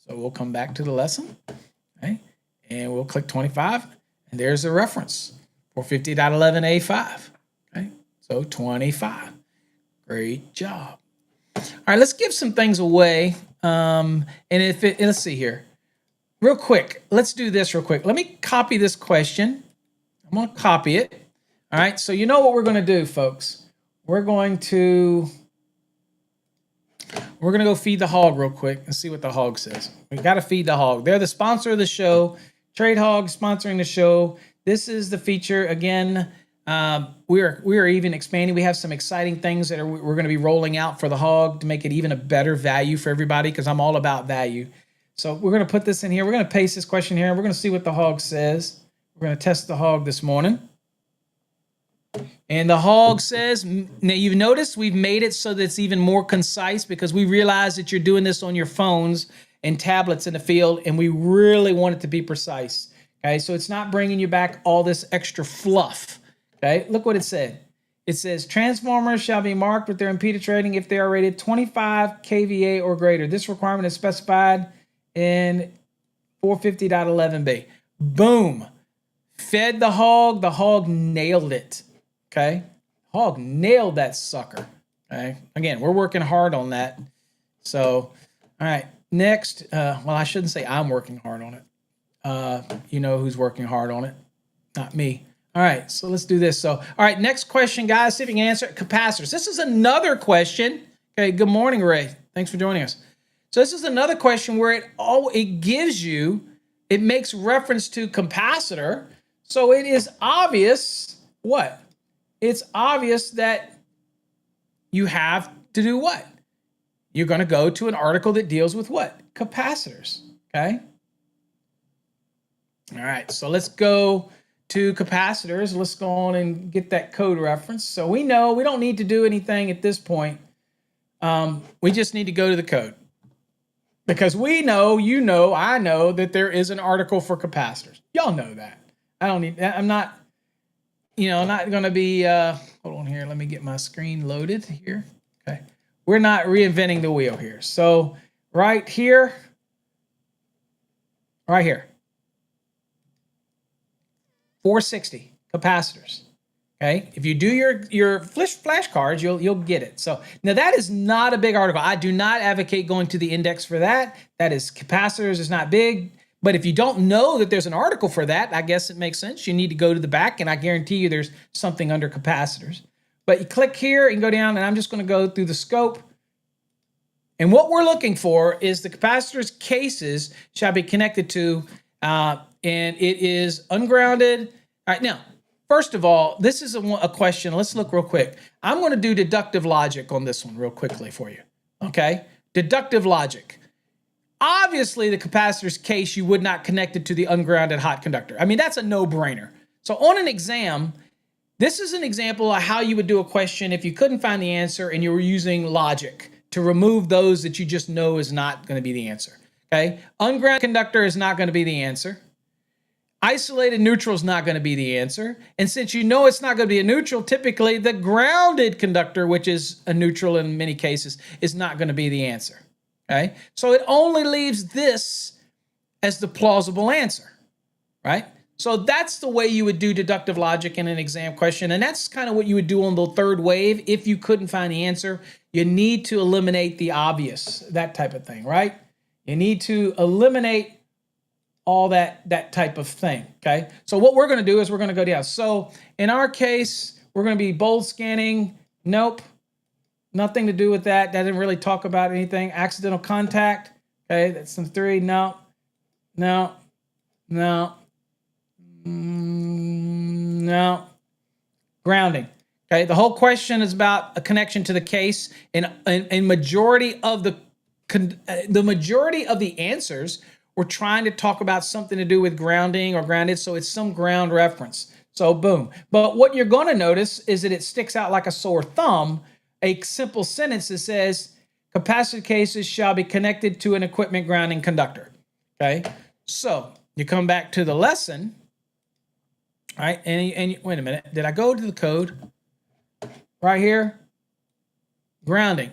So we'll come back to the lesson, okay? And we'll click 25, and there's the reference, 450.11A5, okay? So 25. Great job. All right, let's give some things away. And let's see here. Real quick, let's do this real quick. Let me copy this question. I'm going to copy it. All right, so you know what we're going to do, folks. We're going to go feed the hog real quick and see what the hog says. We got to feed the hog. They're the sponsor of the show. Trade Hog sponsoring the show. This is the feature. Again, we are even expanding. We have some exciting things that we're going to be rolling out for the hog to make it even a better value for everybody, because I'm all about value. So we're going to put this in here. We're going to paste this question here, and we're going to see what the hog says. We're going to test the hog this morning. And the hog says, now you've noticed we've made it so that it's even more concise, because we realize that you're doing this on your phones and tablets in the field, and we really want it to be precise. Okay, so it's not bringing you back all this extra fluff. Okay, look what it said. It says transformers shall be marked with their impedance rating if they are rated 25 kVA or greater. This requirement is specified in 450.11b. Boom. Fed the hog. The hog nailed it. Okay. Hog nailed that sucker. Okay. Again, we're working hard on that. So, all right. Next. Well, I shouldn't say I'm working hard on it. You know who's working hard on it? Not me. All right, so let's do this. So, all right, next question, guys. See if you can answer it. Capacitors. This is another question. Okay, good morning, Ray. Thanks for joining us. So this is another question where it makes reference to capacitor. So it is obvious what? It's obvious that you have to do what? You're going to go to an article that deals with what? Capacitors, okay? All right, so let's go to capacitors. Let's go on and get that code reference. So we know we don't need to do anything at this point. We just need to go to the code, because we know, you know, I know that there is an article for capacitors. Y'all know that. I don't need that. I'm not going to be, hold on here. Let me get my screen loaded here. Okay. We're not reinventing the wheel here. So right here, 460 capacitors. Okay, if you do your flashcards, you'll get it. So now that is not a big article. I do not advocate going to the index for that. That is capacitors is not big. But if you don't know that there's an article for that, I guess it makes sense. You need to go to the back, and I guarantee you there's something under capacitors. But you click here and go down, and I'm just going to go through the scope. And what we're looking for is the capacitor's cases shall be connected to, and it is ungrounded. All right, now, first of all, this is a question. Let's look real quick. I'm going to do deductive logic on this one real quickly for you. Okay? Deductive logic. Obviously, the capacitor's case, you would not connect it to the ungrounded hot conductor. I mean, that's a no-brainer. So on an exam, this is an example of how you would do a question if you couldn't find the answer and you were using logic to remove those that you just know is not going to be the answer. Okay? Ungrounded conductor is not going to be the answer. Isolated neutral is not going to be the answer. And since you know it's not going to be a neutral, typically the grounded conductor, which is a neutral in many cases, is not going to be the answer. Okay? So it only leaves this as the plausible answer, right? So that's the way you would do deductive logic in an exam question. And that's kind of what you would do on the third wave. If you couldn't find the answer, you need to eliminate the obvious, that type of thing, right? You need to eliminate all that type of thing, okay? So what we're going to do is we're going to go down. So in our case, we're going to be bold scanning. Nope. Nothing to do with that. That didn't really talk about anything. Accidental contact. Okay, that's some 3. No. No. No. No. Grounding. Okay, the whole question is about a connection to the case. And majority of the majority of the answers we're trying to talk about something to do with grounding or grounded, so it's some ground reference. So boom. But what you're going to notice is that it sticks out like a sore thumb. A simple sentence that says capacitor cases shall be connected to an equipment grounding conductor. Okay, so you come back to the lesson, all right? And wait a minute, did I go to the code right here? Grounding.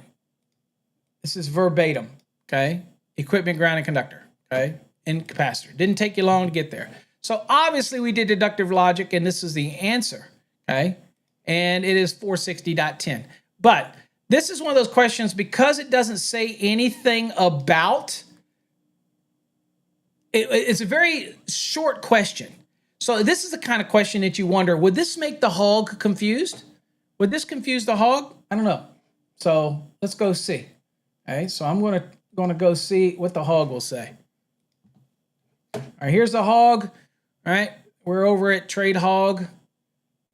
This is verbatim. Okay, equipment grounding conductor. Okay, and capacitor. Didn't take you long to get there. So obviously we did deductive logic, and this is the answer. Okay, and it is 460.10. But this is one of those questions, because it doesn't say anything about it, it's a very short question. So this is the kind of question that you wonder, would this make the hog confused? Would this confuse the hog? I don't know. So let's go see. All right, so I'm going to go see what the hog will say. All right, here's the hog. All right, we're over at Trade Hog.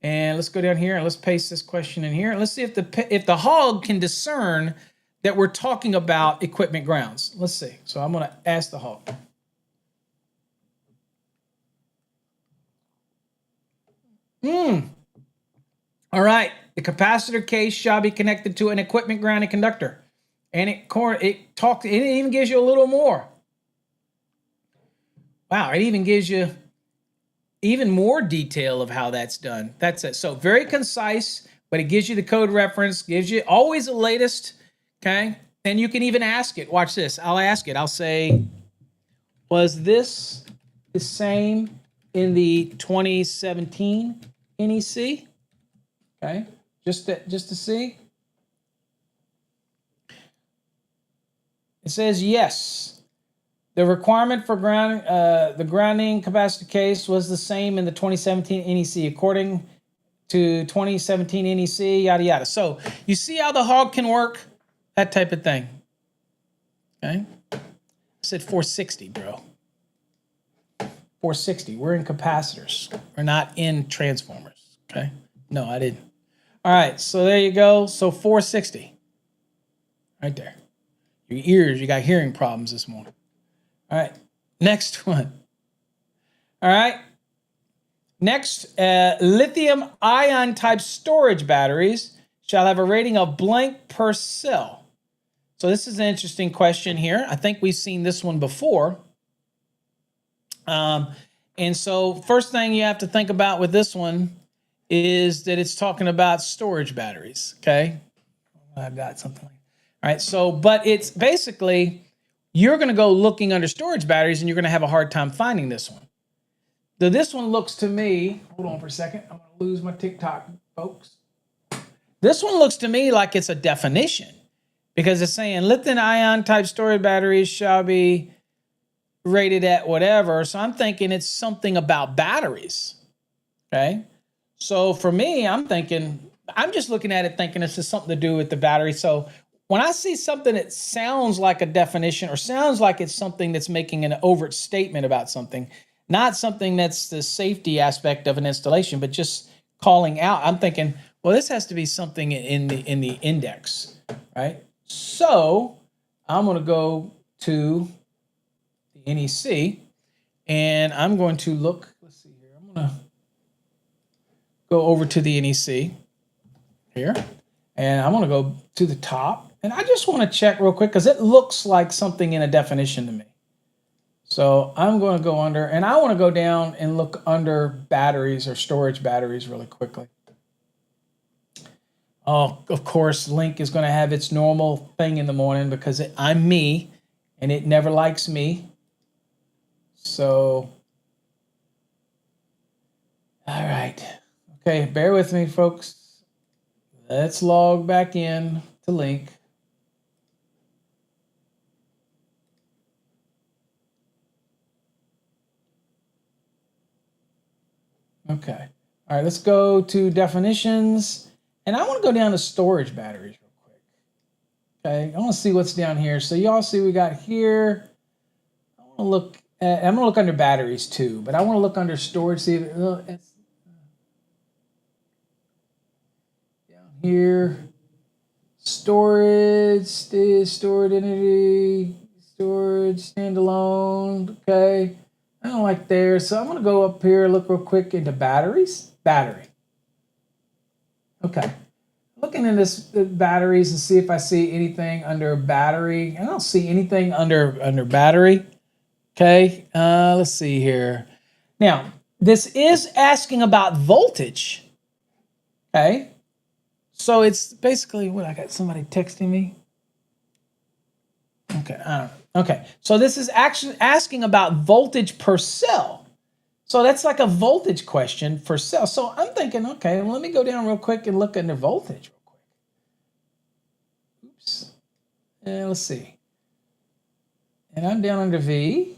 And let's go down here and let's paste this question in here. And let's see if the hog can discern that we're talking about equipment grounds. Let's see. So I'm going to ask the hog. All right. The capacitor case shall be connected to an equipment grounding conductor. And it even gives you a little more. Wow, it even gives you even more detail of how that's done. That's it. So very concise, but it gives you the code reference, gives you always the latest, okay? And you can even ask it. Watch this. I'll ask it. I'll say, was this the same in the 2017 NEC? Okay, just to see. It says yes. The requirement for the grounding capacitor case was the same in the 2017 NEC, according to 2017 NEC, yada, yada. So you see how the hog can work? That type of thing. Okay? I said 460, bro. 460. We're in capacitors. We're not in transformers. Okay? No, I didn't. All right, so there you go. So 460. Right there. Your ears, you got hearing problems this morning. All right, next one. All right, next, lithium-ion type storage batteries shall have a rating of blank per cell. So this is an interesting question here. I think we've seen this one before. And so first thing you have to think about with this one is that it's talking about storage batteries, okay? I've got something like that. All right, so, but it's basically, you're going to go looking under storage batteries and you're going to have a hard time finding this one. this one looks to me, hold on for a second. I'm going to lose my TikTok, folks. This one looks to me like it's a definition because it's saying lithium ion type storage batteries shall be rated at whatever. So I'm thinking it's something about batteries. Okay. So for me, I'm just looking at it thinking it's just something to do with the battery. So when I see something that sounds like a definition or sounds like it's something that's making an overt statement about something, not something that's the safety aspect of an installation, but just calling out, I'm thinking, well, this has to be something in the index, right? So I'm going to go to the NEC and I'm going to look. Let's see here. I'm going to go over to the NEC here, and I'm going to go to the top, and I just want to check real quick because it looks like something in a definition to me. So I'm going to go under, and I want to go down and look under batteries or storage batteries really quickly. Oh, of course, Link is going to have its normal thing in the morning because I'm me, and it never likes me. So, all right. Okay, bear with me, folks. Let's log back in to Link. Okay. All right, let's go to definitions. And I want to go down to storage batteries real quick. Okay, I want to see what's down here. So y'all see we got here. I want to look at, I'm going to look under batteries too, but I want to look under storage. See if it's down here. Storage, stored entity, storage, standalone. Okay. I don't like there. So I'm going to go up here, look real quick into batteries. Battery. Okay. Looking in this batteries and see if I see anything under battery. I don't see anything under battery. Okay. Let's see here. Now, this is asking about voltage. Okay. So it's basically what I got somebody texting me. Okay. I don't know. Okay. So this is actually asking about voltage per cell. So that's like a voltage question for cell. So I'm thinking, okay, well, let me go down real quick and look under voltage real quick. Oops. And let's see. And I'm down under V.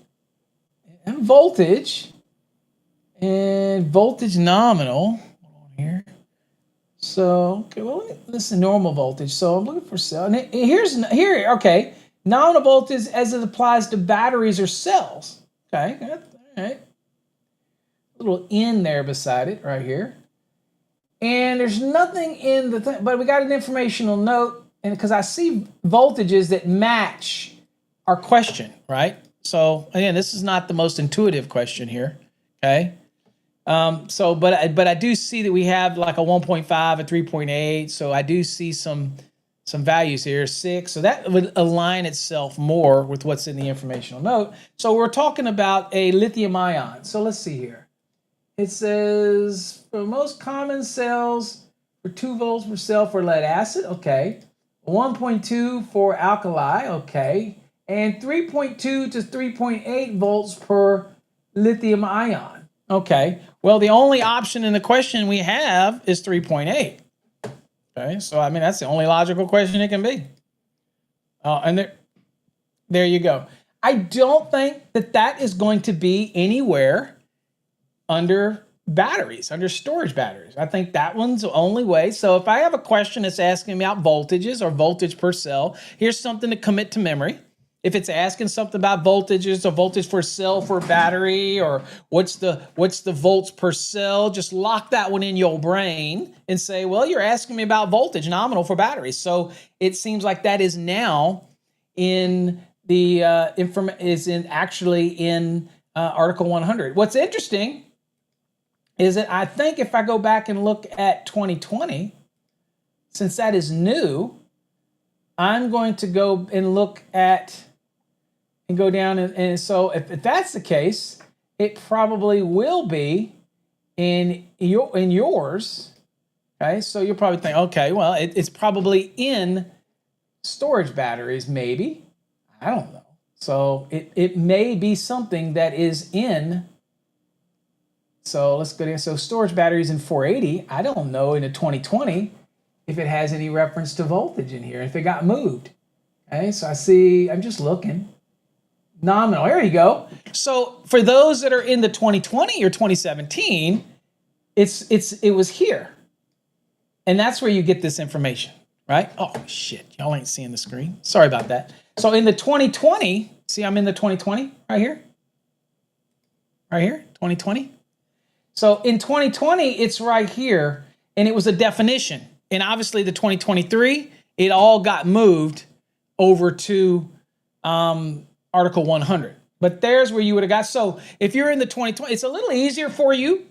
And voltage. And voltage nominal. Hold on here. So, okay, well, this is normal voltage. So I'm looking for cell. And here, okay. Nominal voltage as it applies to batteries or cells. Okay, good. All right. Little N there beside it right here. And there's nothing in the thing, but we got an informational note, and because I see voltages that match our question, right? So again, this is not the most intuitive question here, okay? But I do see that we have like a 1.5, a 3.8, so I do see some values here, 6, so that would align itself more with what's in the informational note. So we're talking about a lithium ion. So let's see here. It says for most common cells, for 2 volts per cell for lead acid, okay. 1.2 for alkali, okay. And 3.2 to 3.8 volts per lithium ion, okay. Well, the only option in the question we have is 3.8. Okay, so I mean, that's the only logical question it can be. And there you go. I don't think that is going to be anywhere under batteries, under storage batteries. I think that one's the only way. So if I have a question that's asking me about voltages or voltage per cell, here's something to commit to memory. If it's asking something about voltages or voltage for cell for battery or what's the volts per cell, just lock that one in your brain and say, well, you're asking me about voltage nominal for batteries. So it seems like that is now in the actually in Article 100. What's interesting is that I think if I go back and look at 2020, since that is new, I'm going to go and look at and go down and so if that's the case, it probably will be in yours. Okay, so you'll probably think, okay, well, it's probably in storage batteries, maybe. I don't know. So it may be something that is in So let's go there. So storage batteries in 480. I don't know in the 2020 if it has any reference to voltage in here, if it got moved. Okay, so I see, I'm just looking. Nominal, there you go. So for those that are in the 2020 or 2017, it was here. And that's where you get this information, right? Oh shit, y'all ain't seeing the screen. Sorry about that. So in the 2020, see I'm in the 2020 right here. Right here, 2020. So in 2020, it's right here, and it was a definition. And obviously the 2023, it all got moved over to Article 100. But there's where you would have got. So if you're in the 2020, it's a little easier for you.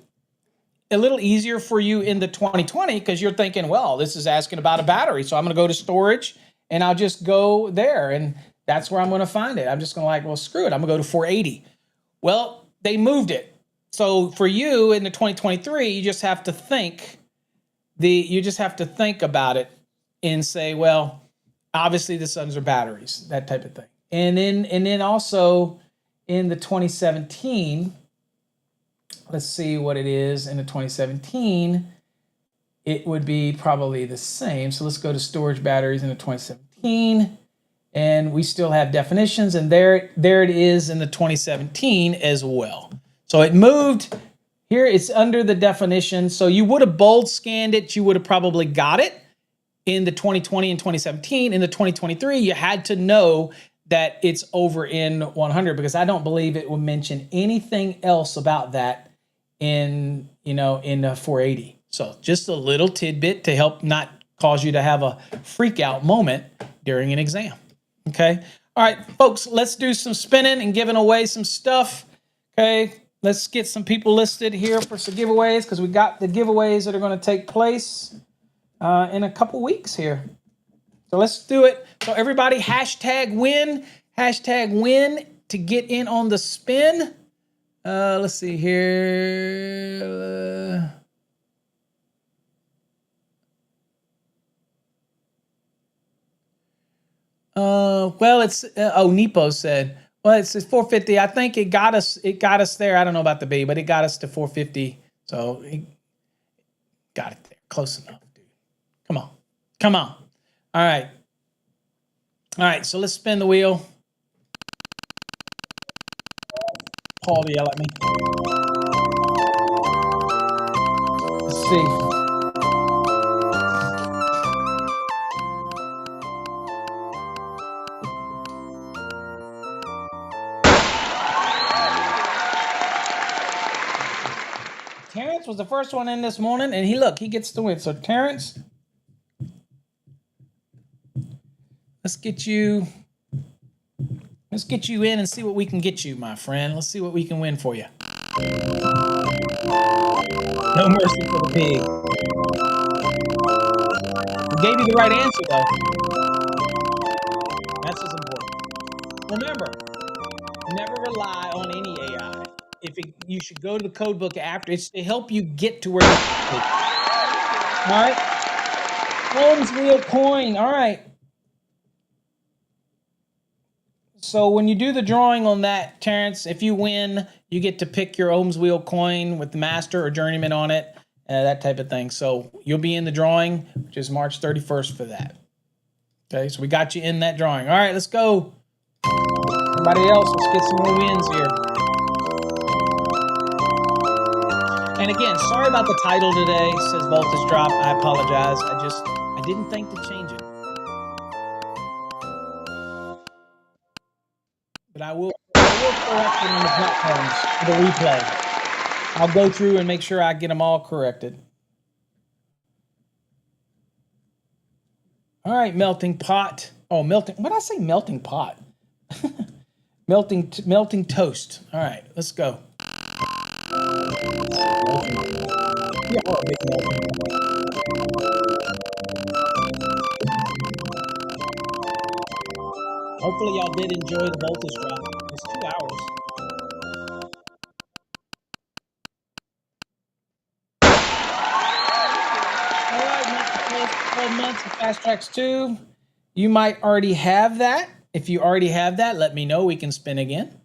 A little easier for you in the 2020 because you're thinking, well, this is asking about a battery. So I'm going to go to storage and I'll just go there. And that's where I'm going to find it. I'm just going to like, well, screw it. I'm going to go to 480. Well, they moved it. So for you in the 2023, you just have to think about it and say, well, obviously the suns are batteries, that type of thing. And then also in the 2017, let's see what it is in the 2017. It would be probably the same. So let's go to storage batteries in the 2017. And we still have definitions. And there it is in the 2017 as well. So it moved. Here it's under the definition. So you would have bold scanned it. You would have probably got it in the 2020 and 2017. In the 2023, you had to know that it's over in 100 because I don't believe it will mention anything else about that in 480. So just a little tidbit to help not cause you to have a freak out moment during an exam. Okay. All right, folks, let's do some spinning and giving away some stuff. Okay. Let's get some people listed here for some giveaways because we got the giveaways that are going to take place in a couple weeks here. So let's do it. So everybody hashtag win to get in on the spin. Let's see here. Well, it's Nepo said, well, it's 450. I think it got us there. I don't know about the B, but it got us to 450. So it got it there. Close enough, dude. Come on. All right. So let's spin the wheel. Paul to yell at me. Let's see. Terrence was the first one in this morning, and he gets the win. So Terrence, let's get you in and see what we can get you, my friend. Let's see what we can win for you. No mercy for the pig. We gave you the right answer, though. That's what's important. Remember, never rely on any AI. You should go to the code book after. It's to help you get to where you need. All right. Ohm's wheel coin. All right. So when you do the drawing on that, Terrence, if you win, you get to pick your Ohm's wheel coin with the master or journeyman on it, that type of thing. So you'll be in the drawing, which is March 31st for that. Okay, so we got you in that drawing. All right, let's go. Everybody else, let's get some more wins here. And again, sorry about the title today. It says voltage drop. I apologize. I didn't think to change it. But I will correct it on the platforms for the replay. I'll go through and make sure I get them all corrected. All right, melting pot. Oh, melting. What did I say? Melting pot. melting toast. All right, let's go. Yeah, a big melting. Hopefully y'all did enjoy the voltage drop. It's 2 hours. All right, 12 months of Fast Tracks 2. You might already have that. If you already have that, let me know. We can spin again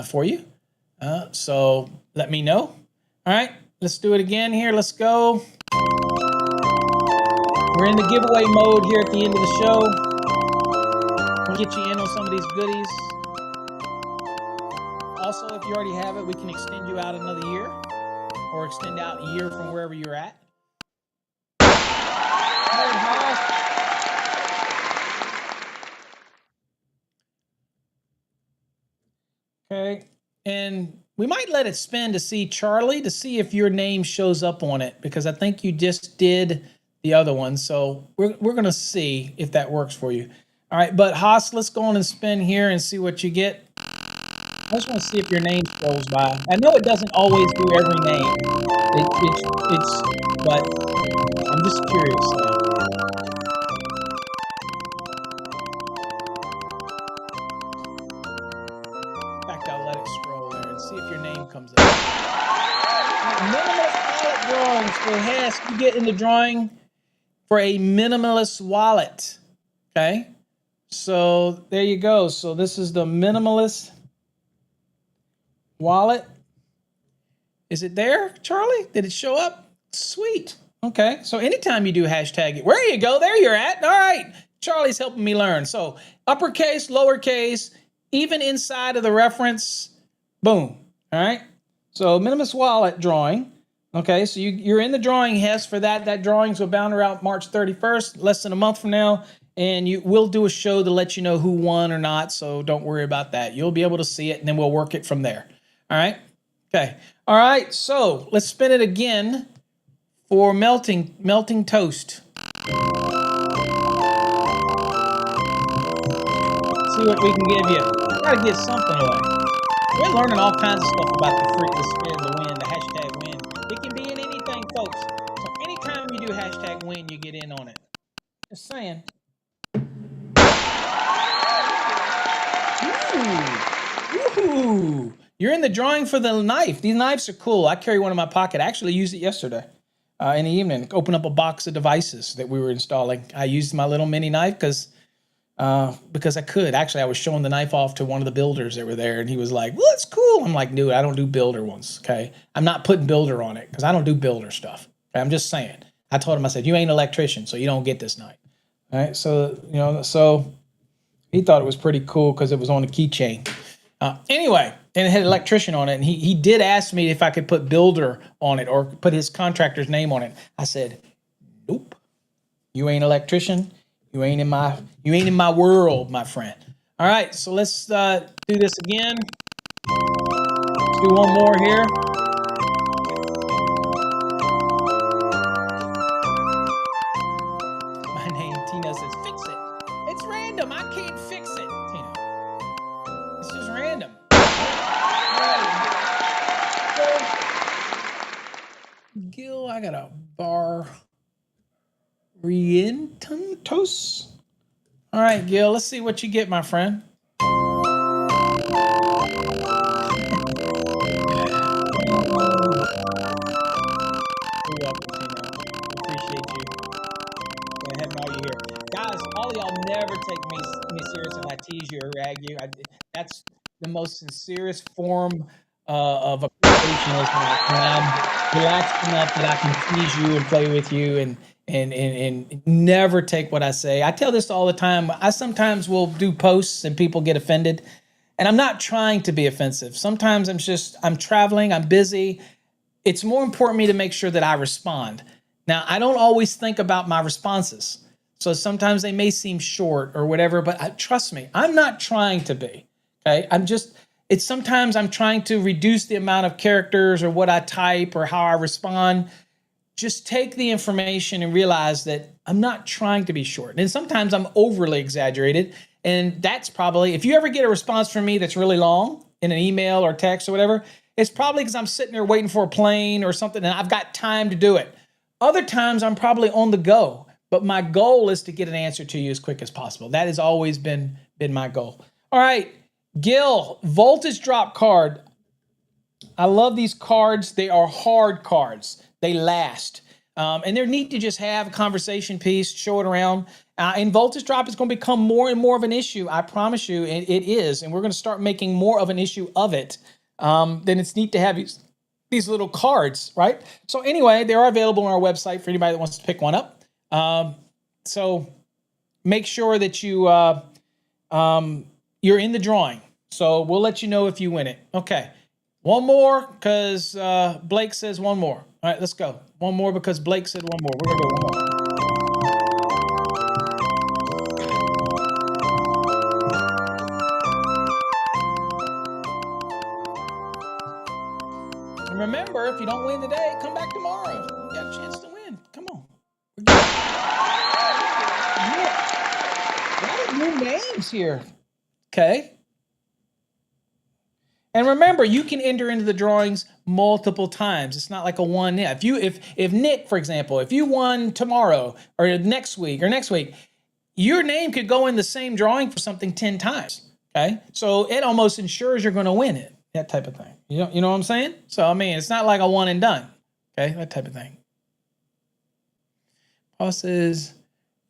for you. So let me know. All right, let's do it again here. Let's go. We're in the giveaway mode here at the end of the show. We'll get you in on some of these goodies. Also, if you already have it, we can extend you out another year or extend out a year from wherever you're at. Okay, and we might let it spin to see Charlie, to see if your name shows up on it, because I think you just did the other one. So we're going to see if that works for you. All right, but Haas, let's go on and spin here and see what you get. I just want to see if your name scrolls by. I know it doesn't always do every name. But I'm just curious now. In fact, I'll let it scroll there and see if your name comes up. Minimalist wallet drawing. So Hess, you get in the drawing for a minimalist wallet. Okay. So there you go. So this is the minimalist wallet. Is it there, Charlie? Did it show up? Sweet. Okay. So anytime you do hashtag it, where you go, there you're at. All right. Charlie's helping me learn. So uppercase, lowercase, even inside of the reference, boom. All right. So minimalist wallet drawing. Okay. So you're in the drawing, Hess, for that. That drawings will bound around March 31st, less than a month from now. And we'll do a show to let you know who won or not. So don't worry about that. You'll be able to see it, and then we'll work it from there. All right. Okay. All right. So let's spin it again for melting toast. See what we can give you. Gotta get something away. We're learning all kinds of stuff about the spin, the win, the hashtag win. It can be in anything, folks. So anytime you do hashtag win, you get in on it. Just saying. Ooh. You're in the drawing for the knife. These knives are cool. I carry one in my pocket. I actually used it yesterday in the evening. Open up a box of devices that we were installing. I used my little mini knife because I could. Actually, I was showing the knife off to one of the builders that were there, and he was like, well, it's cool. I'm like, dude, I don't do builder ones, okay? I'm not putting builder on it because I don't do builder stuff. Okay? I'm just saying. I told him, I said, you ain't an electrician, so you don't get this knife. All right, so he thought it was pretty cool because it was on a keychain. Anyway, and it had electrician on it, and he did ask me if I could put builder on it or put his contractor's name on it. I said, nope. You ain't an electrician. You ain't in my world, my friend. All right, so let's do this again. Let's do one more here. My name, Tina, says, fix it. It's random. I can't fix it, Tina. It's just random. Gil, I got a bar. Rientos. All right, Gil, let's see what you get, my friend. You're welcome, Tina. Appreciate you. Go ahead and all you here. Guys, all y'all never take me serious if I tease you or rag you. That's the most sincerest form of appreciation is when I'm relaxed enough that I can tease you and play with you and never take what I say. I tell this all the time. I sometimes will do posts and people get offended. And I'm not trying to be offensive. Sometimes I'm traveling, I'm busy. It's more important to me to make sure that I respond. Now, I don't always think about my responses. So sometimes they may seem short or whatever, but trust me, I'm not trying to be. Okay? Sometimes I'm trying to reduce the amount of characters or what I type or how I respond. Just take the information and realize that I'm not trying to be short. And sometimes I'm overly exaggerated. And that's probably, if you ever get a response from me that's really long in an email or text or whatever, it's probably because I'm sitting there waiting for a plane or something and I've got time to do it. Other times I'm probably on the go, but my goal is to get an answer to you as quick as possible. That has always been my goal. All right, Gil, voltage drop card. I love these cards. They are hard cards. They last. And they're neat to just have a conversation piece, show it around. And voltage drop is going to become more and more of an issue. I promise you it is. And we're going to start making more of an issue of it. Then it's neat to have these little cards, right? So anyway, they are available on our website for anybody that wants to pick one up. So make sure that you're in the drawing. So we'll let you know if you win it. Okay. One more because Blake says one more. All right, let's go. One more because Blake said one more. We're going to go one more. And remember, if you don't win today, come back tomorrow. You got a chance to win. Come on. A lot of new names here. Okay. And remember, you can enter into the drawings multiple times. It's not like a one. Yeah, if Nick, for example, if you won tomorrow or next week, your name could go in the same drawing for something 10 times. Okay, so it almost ensures you're going to win it. That type of thing. You know what I'm saying? So I mean, it's not like a one and done. Okay, that type of thing. Paul says,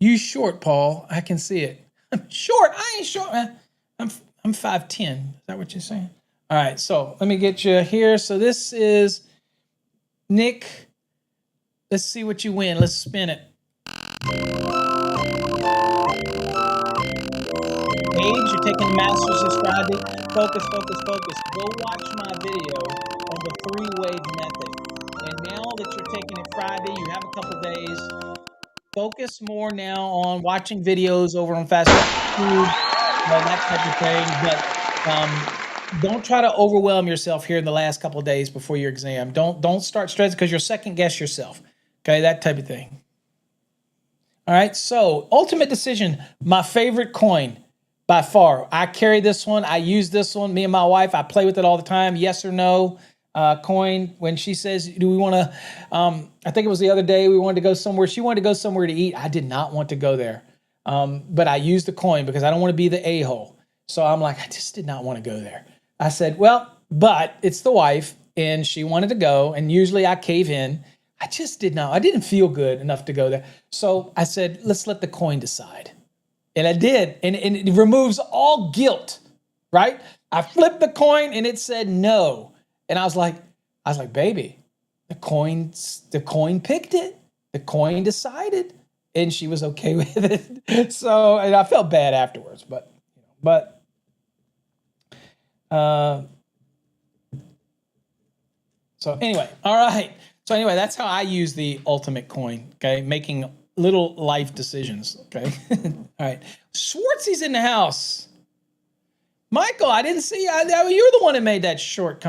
"You short, Paul? I can see it. I'm short. I ain't short, man. I'm 5'10". Is that what you're saying? All right, so let me get you here. So this is Nick. Let's see what you win. Let's spin it. Paige, you're taking the Masters this Friday. Focus. Go watch my video on the three-wave method. And now that you're taking it Friday, you have a couple days. Focus more now on watching videos over on Fast Food, that type of thing. But don't try to overwhelm yourself here in the last couple of days before your exam. Don't start stressing because you'll second guess yourself. Okay, that type of thing. All right, so ultimate decision, my favorite coin by far. I carry this one. I use this one. Me and my wife, I play with it all the time. Yes or no coin. When she says, do we want to, I think it was the other day, we wanted to go somewhere. She wanted to go somewhere to eat. I did not want to go there. But I used the coin because I don't want to be the a-hole. So I'm like, I just did not want to go there. I said, well, but it's the wife and she wanted to go. And usually I cave in. I just did not. I didn't feel good enough to go there. So I said, let's let the coin decide. And I did. And it removes all guilt, right? I flipped the coin and it said no. And I was like, baby, the coin picked it. The coin decided. And she was okay with it. So, and I felt bad afterwards, so anyway, all right. So anyway, that's how I use the ultimate coin, okay? Making little life decisions, okay? All right. Schwartzy's in the house. Michael, I didn't see, you're the one that made that short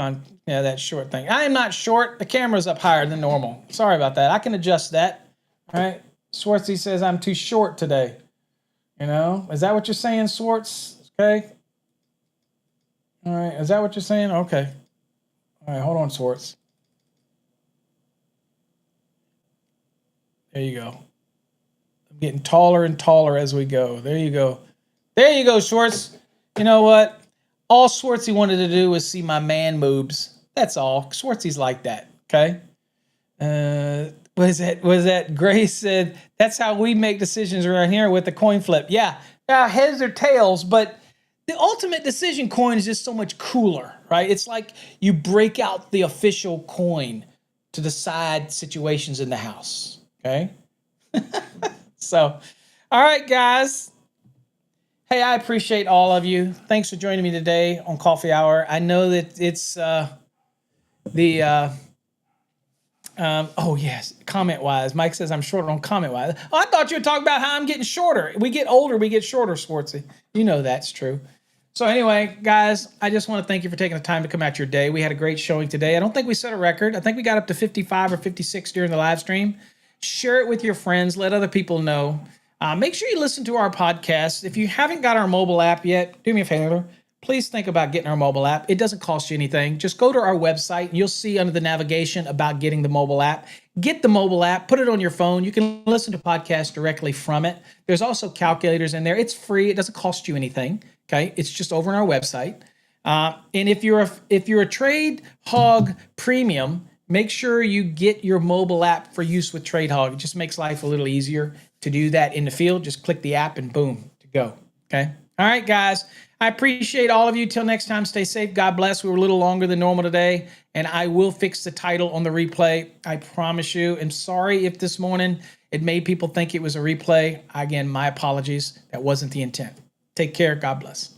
that short thing. I am not short. The camera's up higher than normal. Sorry about that. I can adjust that, all right? Schwartzy says I'm too short today. You know, is that what you're saying, Swartz? Okay. All right. Is that what you're saying? Okay. All right. Hold on, Swartz. There you go. I'm getting taller and taller as we go. There you go. There you go, Schwartz. You know what? All Schwartzy wanted to do was see my man moves. That's all. Schwartzy's like that. Okay. Was that Grace said, that's how we make decisions around here with the coin flip. Yeah, heads or tails, but the ultimate decision coin is just so much cooler, right? It's like you break out the official coin to decide situations in the house, okay? So, all right, guys. Hey, I appreciate all of you. Thanks for joining me today on Coffee Hour. I know that it's oh yes, comment-wise. Mike says I'm shorter on comment-wise. Oh, I thought you were talking about how I'm getting shorter. We get older, we get shorter, Swartzy. You know that's true. So anyway, guys, I just want to thank you for taking the time to come out your day. We had a great showing today. I don't think we set a record. I think we got up to 55 or 56 during the live stream. Share it with your friends. Let other people know. Make sure you listen to our podcast. If you haven't got our mobile app yet, do me a favor. Please think about getting our mobile app. It doesn't cost you anything. Just go to our website and you'll see under the navigation about getting the mobile app. Get the mobile app, put it on your phone. You can listen to podcasts directly from it. There's also calculators in there. It's free. It doesn't cost you anything. Okay. It's just over on our website. And if you're a Trade Hog Premium, make sure you get your mobile app for use with Trade Hog. It just makes life a little easier to do that in the field. Just click the app and boom, to go. Okay. All right, guys. I appreciate all of you. Till next time, stay safe. God bless. We were a little longer than normal today, and I will fix the title on the replay. I promise you. I'm sorry if this morning it made people think it was a replay. Again, my apologies. That wasn't the intent. Take care. God bless.